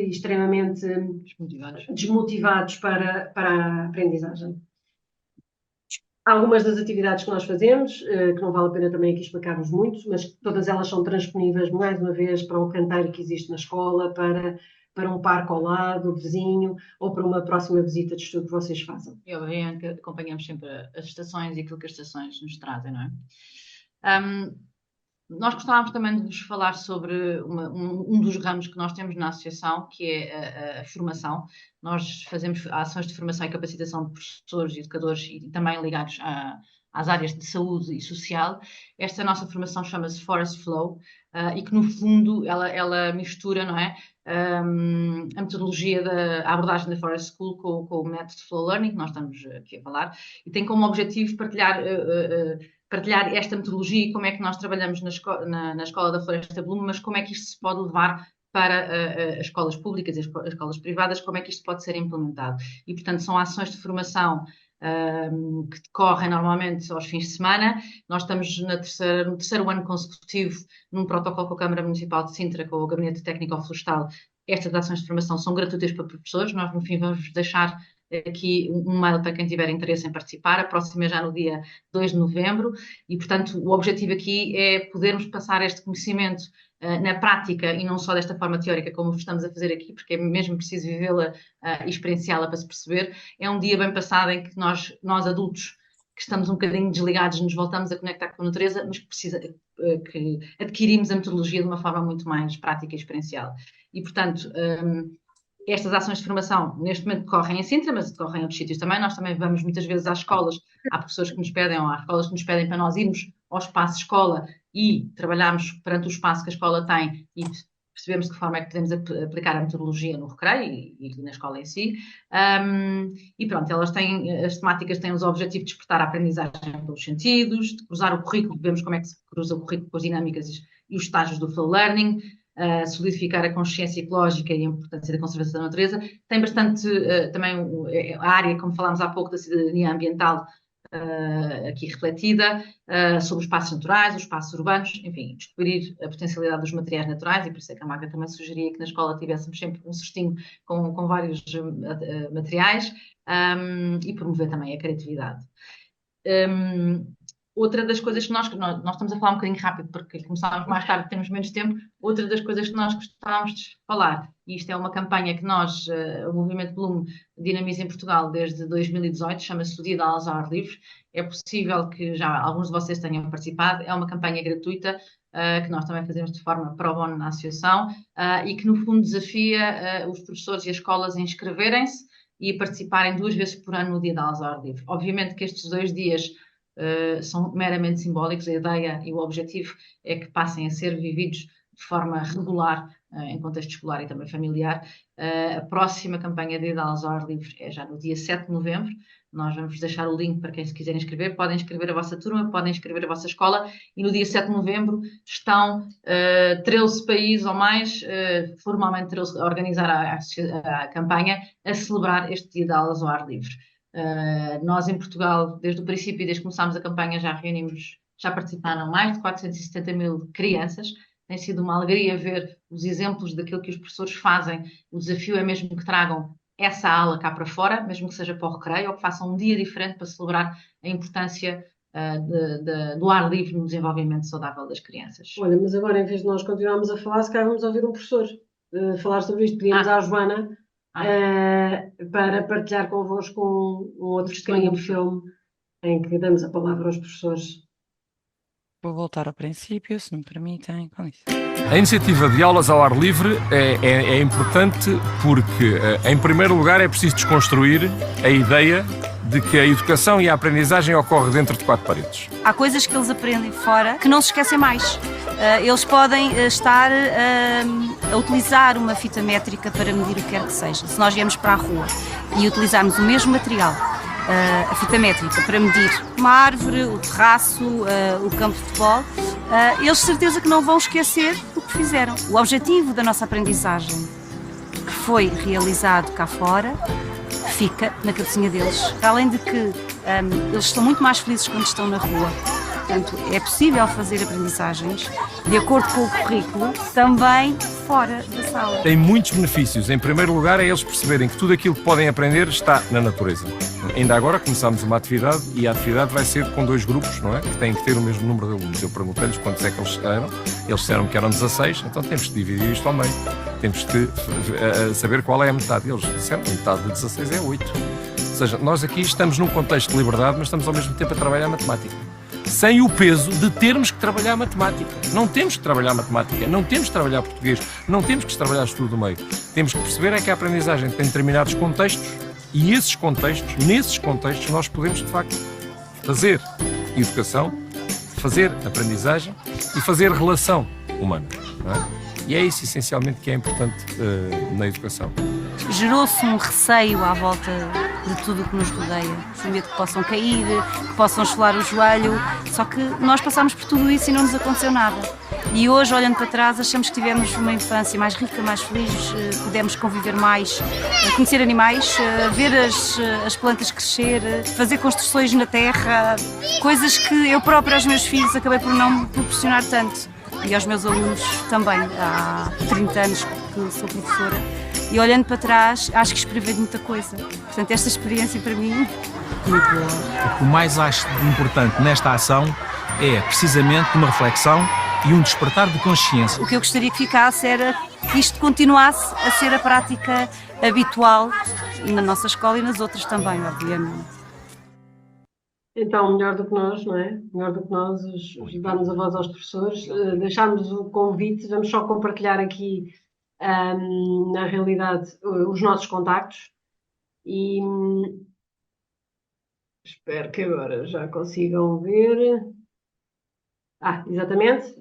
extremamente desmotivados para a aprendizagem. Algumas das atividades que nós fazemos, que não vale a pena também aqui explicarmos muito, mas todas elas são transponíveis, mais uma vez, para um canteiro que existe na escola, para um parque ao lado, vizinho, ou para uma próxima visita de estudo que vocês façam. E obviamente que acompanhamos sempre as estações e aquilo que as estações nos trazem, não é? Nós gostávamos também de vos falar sobre um dos ramos que nós temos na associação, que é a formação. Nós fazemos ações de formação e capacitação de professores e educadores e também ligados às áreas de saúde e social. Esta nossa formação chama-se Forest Flow e que, no fundo, ela mistura, não é, a metodologia a abordagem da Forest School com o método de Flow Learning, que nós estamos aqui a falar, e tem como objetivo partilhar esta metodologia e como é que nós trabalhamos na Escola da Floresta Blume, mas como é que isto se pode levar para as escolas públicas e as escolas privadas, como é que isto pode ser implementado. E, portanto, são ações de formação que decorrem normalmente aos fins de semana. Nós estamos no terceiro ano consecutivo num protocolo com a Câmara Municipal de Sintra, com o Gabinete Técnico-Florestal. Estas ações de formação são gratuitas para professores. Nós, no fim, vamos deixar aqui um mail para quem tiver interesse em participar. A próxima é já no dia 2 de novembro e, portanto, o objetivo aqui é podermos passar este conhecimento na prática e não só desta forma teórica como estamos a fazer aqui, porque é mesmo preciso vivê-la e experienciá-la para se perceber. É um dia bem passado em que nós adultos, que estamos um bocadinho desligados, nos voltamos a conectar com a natureza, mas que adquirimos a metodologia de uma forma muito mais prática e experiencial. E, portanto, estas ações de formação, neste momento, decorrem em Sintra, mas decorrem em outros sítios também. Nós também vamos muitas vezes às escolas, há professores que nos pedem, ou há escolas que nos pedem para nós irmos ao espaço escola e trabalharmos perante o espaço que a escola tem e percebemos de que forma é que podemos aplicar a metodologia no recreio e na escola em si. E pronto, as temáticas têm os objetivos de despertar a aprendizagem pelos sentidos, de cruzar o currículo, vemos como é que se cruza o currículo com as dinâmicas e os estágios do flow learning, solidificar a consciência ecológica e a importância da conservação da natureza. Tem bastante também a área, como falámos há pouco, da cidadania ambiental aqui refletida, sobre os espaços naturais, os espaços urbanos, enfim, descobrir a potencialidade dos materiais naturais, e por isso é que a Magda também sugeria que na escola tivéssemos sempre um cestinho com vários materiais, e promover também a criatividade. Outra das coisas que nós estamos a falar um bocadinho rápido porque começámos mais tarde, temos menos tempo. Outra das coisas que nós gostávamos de falar, e isto é uma campanha que nós, o Movimento Blume, dinamiza em Portugal desde 2018, chama-se o Dia da Aulas ao Ar Livre. É possível que já alguns de vocês tenham participado. É uma campanha gratuita que nós também fazemos de forma pro bono na associação e que, no fundo, desafia os professores e as escolas a inscreverem-se e a participarem 2 vezes por ano no Dia da Aulas ao Ar Livre. Obviamente que estes 2 dias são meramente simbólicos. A ideia e o objetivo é que passem a ser vividos de forma regular em contexto escolar e também familiar. A próxima campanha de aulas ao ar livre é já no dia 7 de novembro. Nós vamos deixar o link para quem se quiser inscrever. Podem inscrever a vossa turma, podem inscrever a vossa escola e no dia 7 de novembro estão 13 países ou mais, formalmente 13, a organizar a campanha, a celebrar este dia de aulas ao ar livre. Nós em Portugal, desde o princípio, desde que começámos a campanha, já participaram mais de 470 mil crianças. Tem sido uma alegria ver os exemplos daquilo que os professores fazem. O desafio é mesmo que tragam essa aula cá para fora, mesmo que seja para o recreio, ou que façam um dia diferente para celebrar a importância do ar livre no desenvolvimento saudável das crianças. Olha, mas agora, em vez de nós continuarmos a falar, se calhar vamos ouvir um professor falar sobre isto. Pedimos à Joana para partilhar convosco um outro pequenino filme em que damos a palavra aos professores. Vou voltar ao princípio, se me permitem. Com isso. A iniciativa de aulas ao ar livre é importante porque, em primeiro lugar, é preciso desconstruir a ideia de que a educação e a aprendizagem ocorre dentro de 4 paredes. Há coisas que eles aprendem fora que não se esquecem mais. Eles podem estar a utilizar uma fita métrica para medir o que quer que seja. Se nós viemos para a rua e utilizarmos o mesmo material, a fita métrica, para medir uma árvore, o terraço, o campo de futebol, eles de certeza que não vão esquecer o que fizeram. O objetivo da nossa aprendizagem, que foi realizado cá fora, fica na cabecinha deles. Além de que eles estão muito mais felizes quando estão na rua. Portanto, é possível fazer aprendizagens de acordo com o currículo, também fora da sala. Tem muitos benefícios. Em primeiro lugar, é eles perceberem que tudo aquilo que podem aprender está na natureza. Ainda agora começámos uma atividade e a atividade vai ser com 2 grupos, não é? Que têm que ter o mesmo número de alunos. Eu perguntei-lhes quantos é que eles eram. Eles disseram que eram 16, então temos que dividir isto ao meio. Temos que saber qual é a metade. Eles disseram que metade de 16 é 8. Ou seja, nós aqui estamos num contexto de liberdade, mas estamos ao mesmo tempo a trabalhar matemática. Sem o peso de termos que trabalhar matemática. Não temos que trabalhar matemática, não temos que trabalhar português, não temos que trabalhar estudo do meio. Temos que perceber é que a aprendizagem tem determinados contextos e nesses contextos nós podemos, de facto, fazer educação, fazer aprendizagem e fazer relação humana. Não é? E é isso, essencialmente, que é importante na educação. Gerou-se um receio à volta de tudo o que nos rodeia. O medo que possam cair, que possam esfolar o joelho. Só que nós passámos por tudo isso e não nos aconteceu nada. E hoje, olhando para trás, achamos que tivemos uma infância mais rica, mais feliz, pudemos conviver mais, conhecer animais, ver as plantas crescer, fazer construções na terra, coisas que eu própria aos meus filhos acabei por não me proporcionar tanto. E aos meus alunos também, há 30 anos que sou professora. E olhando para trás, acho que escrevi muita coisa. Portanto, esta experiência para mim, muito boa. O que mais acho de importante nesta ação é precisamente uma reflexão e um despertar de consciência. O que eu gostaria que ficasse era que isto continuasse a ser a prática habitual na nossa escola e nas outras também, obviamente. Então, melhor do que nós, não é? Melhor do que nós, darmos a voz aos professores, deixarmos o convite, vamos só compartilhar aqui, na realidade, os nossos contactos e espero que agora já consigam ver. Exatamente.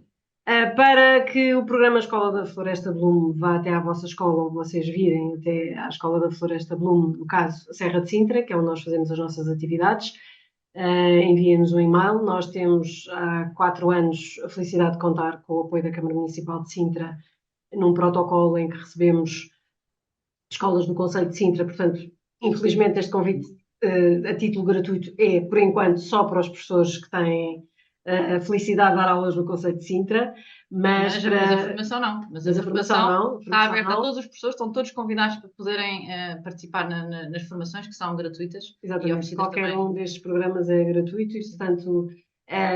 Para que o programa Escola da Floresta Bloom vá até à vossa escola, ou vocês virem até à Escola da Floresta Bloom, no caso, Serra de Sintra, que é onde nós fazemos as nossas atividades, enviem-nos um e-mail. Nós temos há 4 anos a felicidade de contar com o apoio da Câmara Municipal de Sintra num protocolo em que recebemos escolas do concelho de Sintra. Portanto, infelizmente este convite a título gratuito é, por enquanto, só para os professores que têm a felicidade de dar aulas no concelho de Sintra, mas a formação não. Mas a formação está aberta a todos os professores, estão todos convidados para poderem participar nas formações que são gratuitas. Exatamente, qualquer um destes programas é gratuito e, portanto,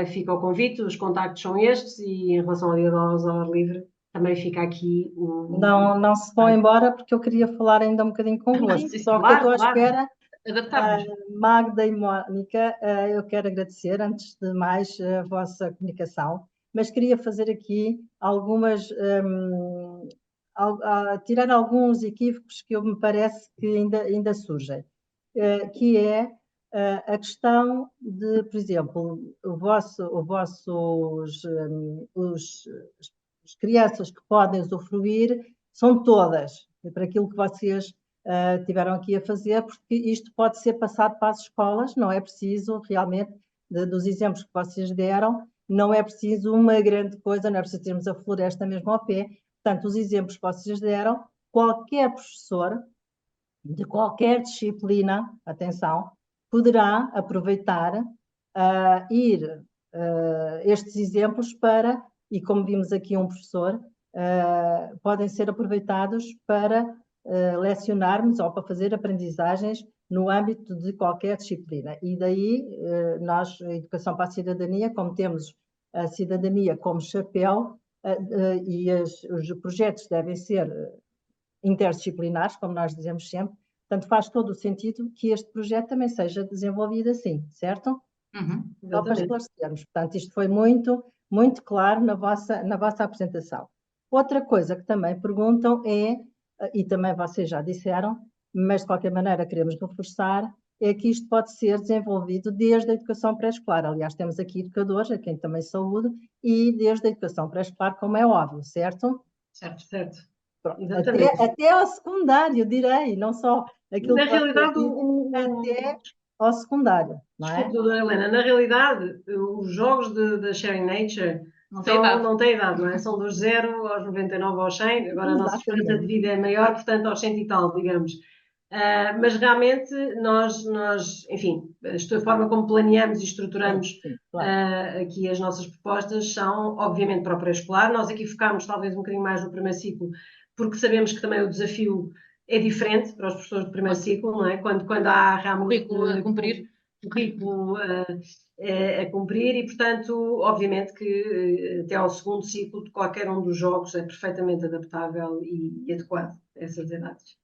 fica o convite, os contactos são estes e em relação ao Dia da Aulas ao ar livre, também fica aqui o... Não se vão embora porque eu queria falar ainda um bocadinho convosco, só que eu estou à espera. Magda e Mónica, eu quero agradecer, antes de mais, a vossa comunicação, mas queria fazer aqui tirar alguns equívocos que me parece que ainda surgem, que é a questão de, por exemplo, as crianças que podem usufruir são todas, para aquilo que vocês tiveram aqui a fazer, porque isto pode ser passado para as escolas, não é preciso realmente, dos exemplos que vocês deram, não é preciso uma grande coisa, não é preciso termos a floresta mesmo ao pé. Portanto, os exemplos que vocês deram, qualquer professor de qualquer disciplina, atenção, poderá aproveitar estes exemplos para, e como vimos aqui um professor, podem ser aproveitados para lecionarmos ou para fazer aprendizagens no âmbito de qualquer disciplina. E daí nós, a Educação para a Cidadania, como temos a cidadania como chapéu, e os projetos devem ser interdisciplinares, como nós dizemos sempre, portanto faz todo o sentido que este projeto também seja desenvolvido assim, certo? Só para esclarecermos. Portanto, isto foi muito, muito claro na vossa apresentação. Outra coisa que também perguntam é, e também vocês já disseram, mas de qualquer maneira queremos reforçar, é que isto pode ser desenvolvido desde a educação pré-escolar. Aliás, temos aqui educadores, a quem também saúdo, e desde a educação pré-escolar, como é óbvio, certo? Certo. Até ao secundário, direi, não só aquilo na que realidade, até ao secundário, não é? Desculpa, Helena, na realidade, os jogos da Sharing Nature não têm idade, não é? São dos 0 aos 99 aos 100, agora a nossa esperança de vida é maior, portanto aos 100 e tal, digamos. Mas realmente enfim, a forma como planeamos e estruturamos aqui as nossas propostas são, obviamente, para o pré-escolar. Nós aqui focámos talvez um bocadinho mais no primeiro ciclo, porque sabemos que também o desafio é diferente para os professores do primeiro ciclo, não é? Quando há realmente currículo a cumprir. Currículo a cumprir e, portanto, obviamente que até ao segundo ciclo de qualquer um dos jogos é perfeitamente adaptável e adequado a essas idades.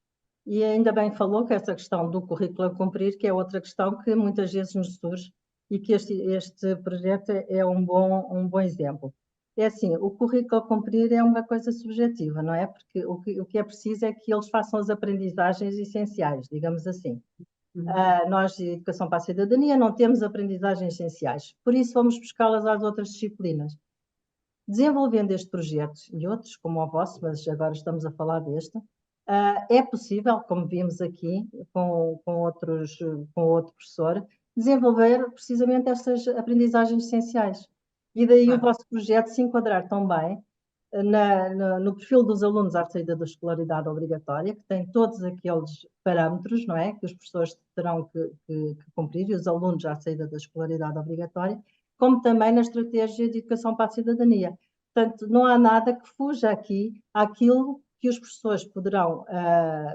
E ainda bem falou que essa questão do currículo a cumprir, que é outra questão que muitas vezes nos surge e que este projeto é um bom exemplo. É assim, o currículo a cumprir é uma coisa subjetiva, não é? Porque o que é preciso é que eles façam as aprendizagens essenciais, digamos assim. Nós, de Educação para a Cidadania, não temos aprendizagens essenciais, por isso vamos buscá-las às outras disciplinas. Desenvolvendo este projeto e outros, como o vosso, mas agora estamos a falar deste, é possível, como vimos aqui com outro professor, desenvolver precisamente estas aprendizagens essenciais. E daí o vosso projeto se enquadrar também no perfil dos alunos à saída da escolaridade obrigatória, que tem todos aqueles parâmetros, não é? Que os professores terão que cumprir, e os alunos à saída da escolaridade obrigatória, como também na estratégia de educação para a cidadania. Portanto, não há nada que fuja aqui àquilo que os professores poderão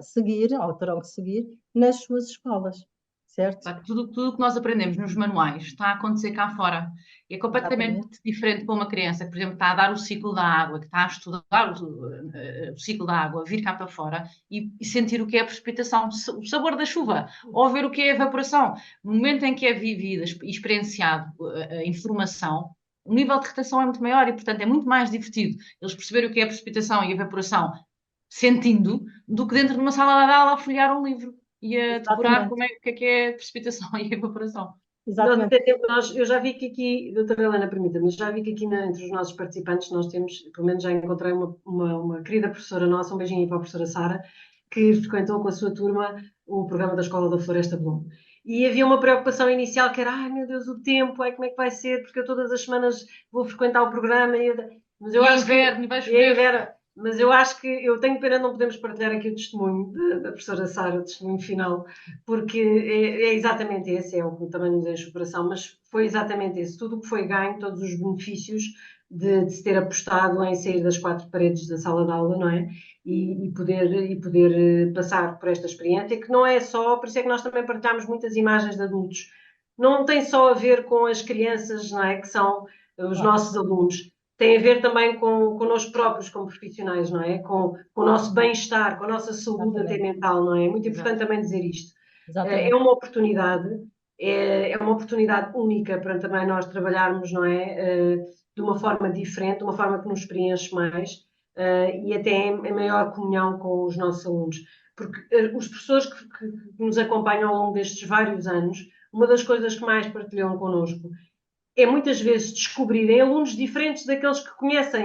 seguir, ou terão que seguir, nas suas escolas, certo? Tudo que nós aprendemos nos manuais está a acontecer cá fora. E é completamente diferente para uma criança que, por exemplo, está a dar o ciclo da água, que está a estudar o ciclo da água, vir cá para fora e sentir o que é a precipitação, o sabor da chuva, ou ver o que é a evaporação. No momento em que é vivida e experienciado a informação, o nível de retenção é muito maior e, portanto, é muito mais divertido eles perceberem o que é a precipitação e a evaporação sentindo, do que dentro de uma sala de aula a folhear um livro e a decorar o que é a precipitação e a evaporação. Eu já vi que aqui, doutora Helena, permita-me, já vi que aqui entre os nossos participantes nós temos, pelo menos já encontrei uma querida professora nossa, um beijinho para a professora Sara, que frequentou com a sua turma o programa da Escola da Floresta Bloom. E havia uma preocupação inicial que era, ai meu Deus, o tempo, como é que vai ser, porque eu todas as semanas vou frequentar o programa. Mas eu acho mas eu acho que eu tenho pena de não podermos partilhar aqui o testemunho da professora Sara, o testemunho final, porque é exatamente esse, é o que também nos enche o coração, mas foi exatamente esse, tudo o que foi ganho, todos os benefícios de se ter apostado em sair das quatro paredes da sala de aula, não é? E poder passar por esta experiência, que não é só, por isso é que nós também partilhamos muitas imagens de adultos, não tem só a ver com as crianças, não é? Que são os nossos alunos, tem a ver também com nós próprios como profissionais, não é? Com o nosso bem-estar, com a nossa saúde até mental, não é? É muito importante também dizer isto. É uma oportunidade, é uma oportunidade única para também nós trabalharmos, não é? De uma forma diferente, de uma forma que nos preenche mais e até em maior comunhão com os nossos alunos. Porque os professores que nos acompanham ao longo destes vários anos, uma das coisas que mais partilham connosco é muitas vezes descobrirem alunos diferentes daqueles que conhecem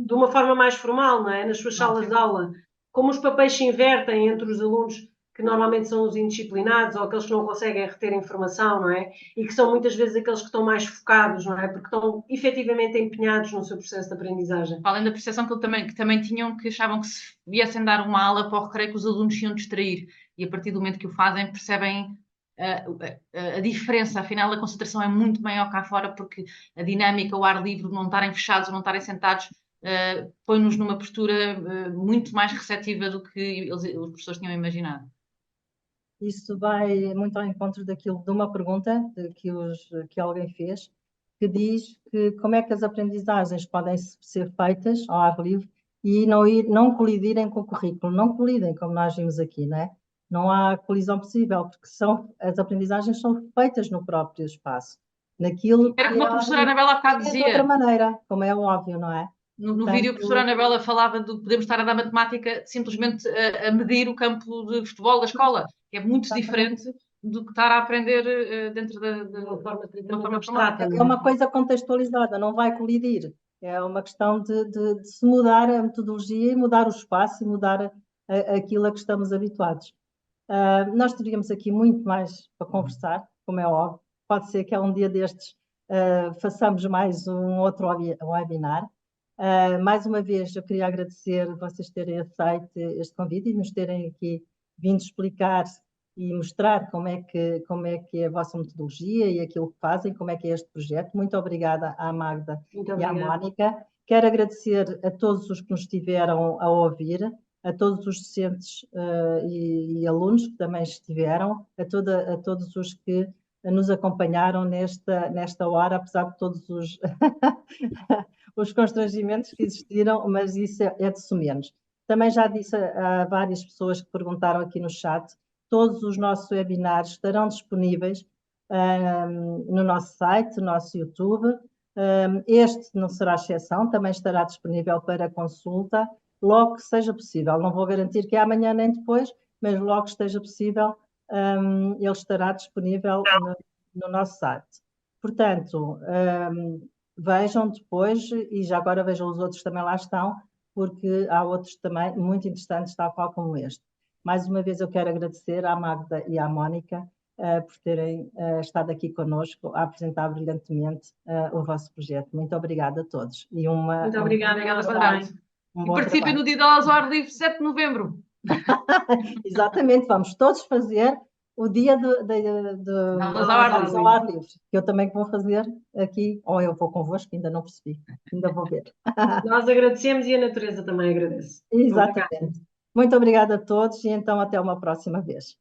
de uma forma mais formal, não é? Nas suas salas de aula. Como os papéis se invertem entre os alunos que normalmente são os indisciplinados ou aqueles que não conseguem reter informação, não é? E que são muitas vezes aqueles que estão mais focados, não é? Porque estão efetivamente empenhados no seu processo de aprendizagem. Além da percepção que também tinham, que achavam que se viessem dar uma aula para o recreio que os alunos se iam distrair. E a partir do momento que o fazem, percebem a diferença, afinal a concentração é muito maior cá fora, porque a dinâmica, o ar livre, não estarem fechados, não estarem sentados, põe-nos numa postura muito mais receptiva do que os professores tinham imaginado. Isso vai muito ao encontro de uma pergunta que alguém fez, que diz que como é que as aprendizagens podem ser feitas ao ar livre e não colidirem com o currículo, não colidem, como nós vimos aqui, não é? Não há colisão possível, porque as aprendizagens são feitas no próprio espaço. Naquilo era como a professora Anabela há bocado dizia. De outra maneira, como é óbvio, não é? No vídeo a professora Anabela falava de podemos estar a dar matemática simplesmente a medir o campo de futebol da escola, que é muito diferente do que estar a aprender dentro de uma forma abstrata. É uma coisa contextualizada, não vai colidir. É uma questão de se mudar a metodologia e mudar o espaço e mudar aquilo a que estamos habituados. Nós teríamos aqui muito mais para conversar, como é óbvio. Pode ser que um dia destes façamos mais um outro webinar. Mais uma vez, eu queria agradecer vocês terem aceito este convite e nos terem aqui vindo explicar e mostrar como é que é a vossa metodologia e aquilo que fazem, como é que é este projeto. Muito obrigada à Magda e à Mónica. Quero agradecer a todos os que nos estiveram a ouvir, a todos os docentes e alunos que também estiveram, a todos os que nos acompanharam nesta hora, apesar de todos os, os constrangimentos que existiram, mas isso é de sumenos. Também já disse a várias pessoas que perguntaram aqui no chat, todos os nossos webinars estarão disponíveis no nosso site, no nosso YouTube. Este não será exceção, também estará disponível para consulta, logo que seja possível. Não vou garantir que é amanhã nem depois, mas logo que esteja possível, ele estará disponível no nosso site. Portanto, vejam depois, e já agora vejam os outros também lá estão, porque há outros também muito interessantes, tal qual como este. Mais uma vez eu quero agradecer à Magda e à Mónica por terem estado aqui connosco a apresentar brilhantemente o vosso projeto. Muito obrigada a todos. E muito obrigada, também. E participem no Dia da Aulas ao Ar Livre, 7 de novembro. Exatamente, vamos todos fazer o dia de aulas ao ar livre, que eu também vou fazer aqui, ou eu vou convosco, ainda não percebi, ainda vou ver. Nós agradecemos e a natureza também agradece. Exatamente. Muito obrigada a todos e então até uma próxima vez.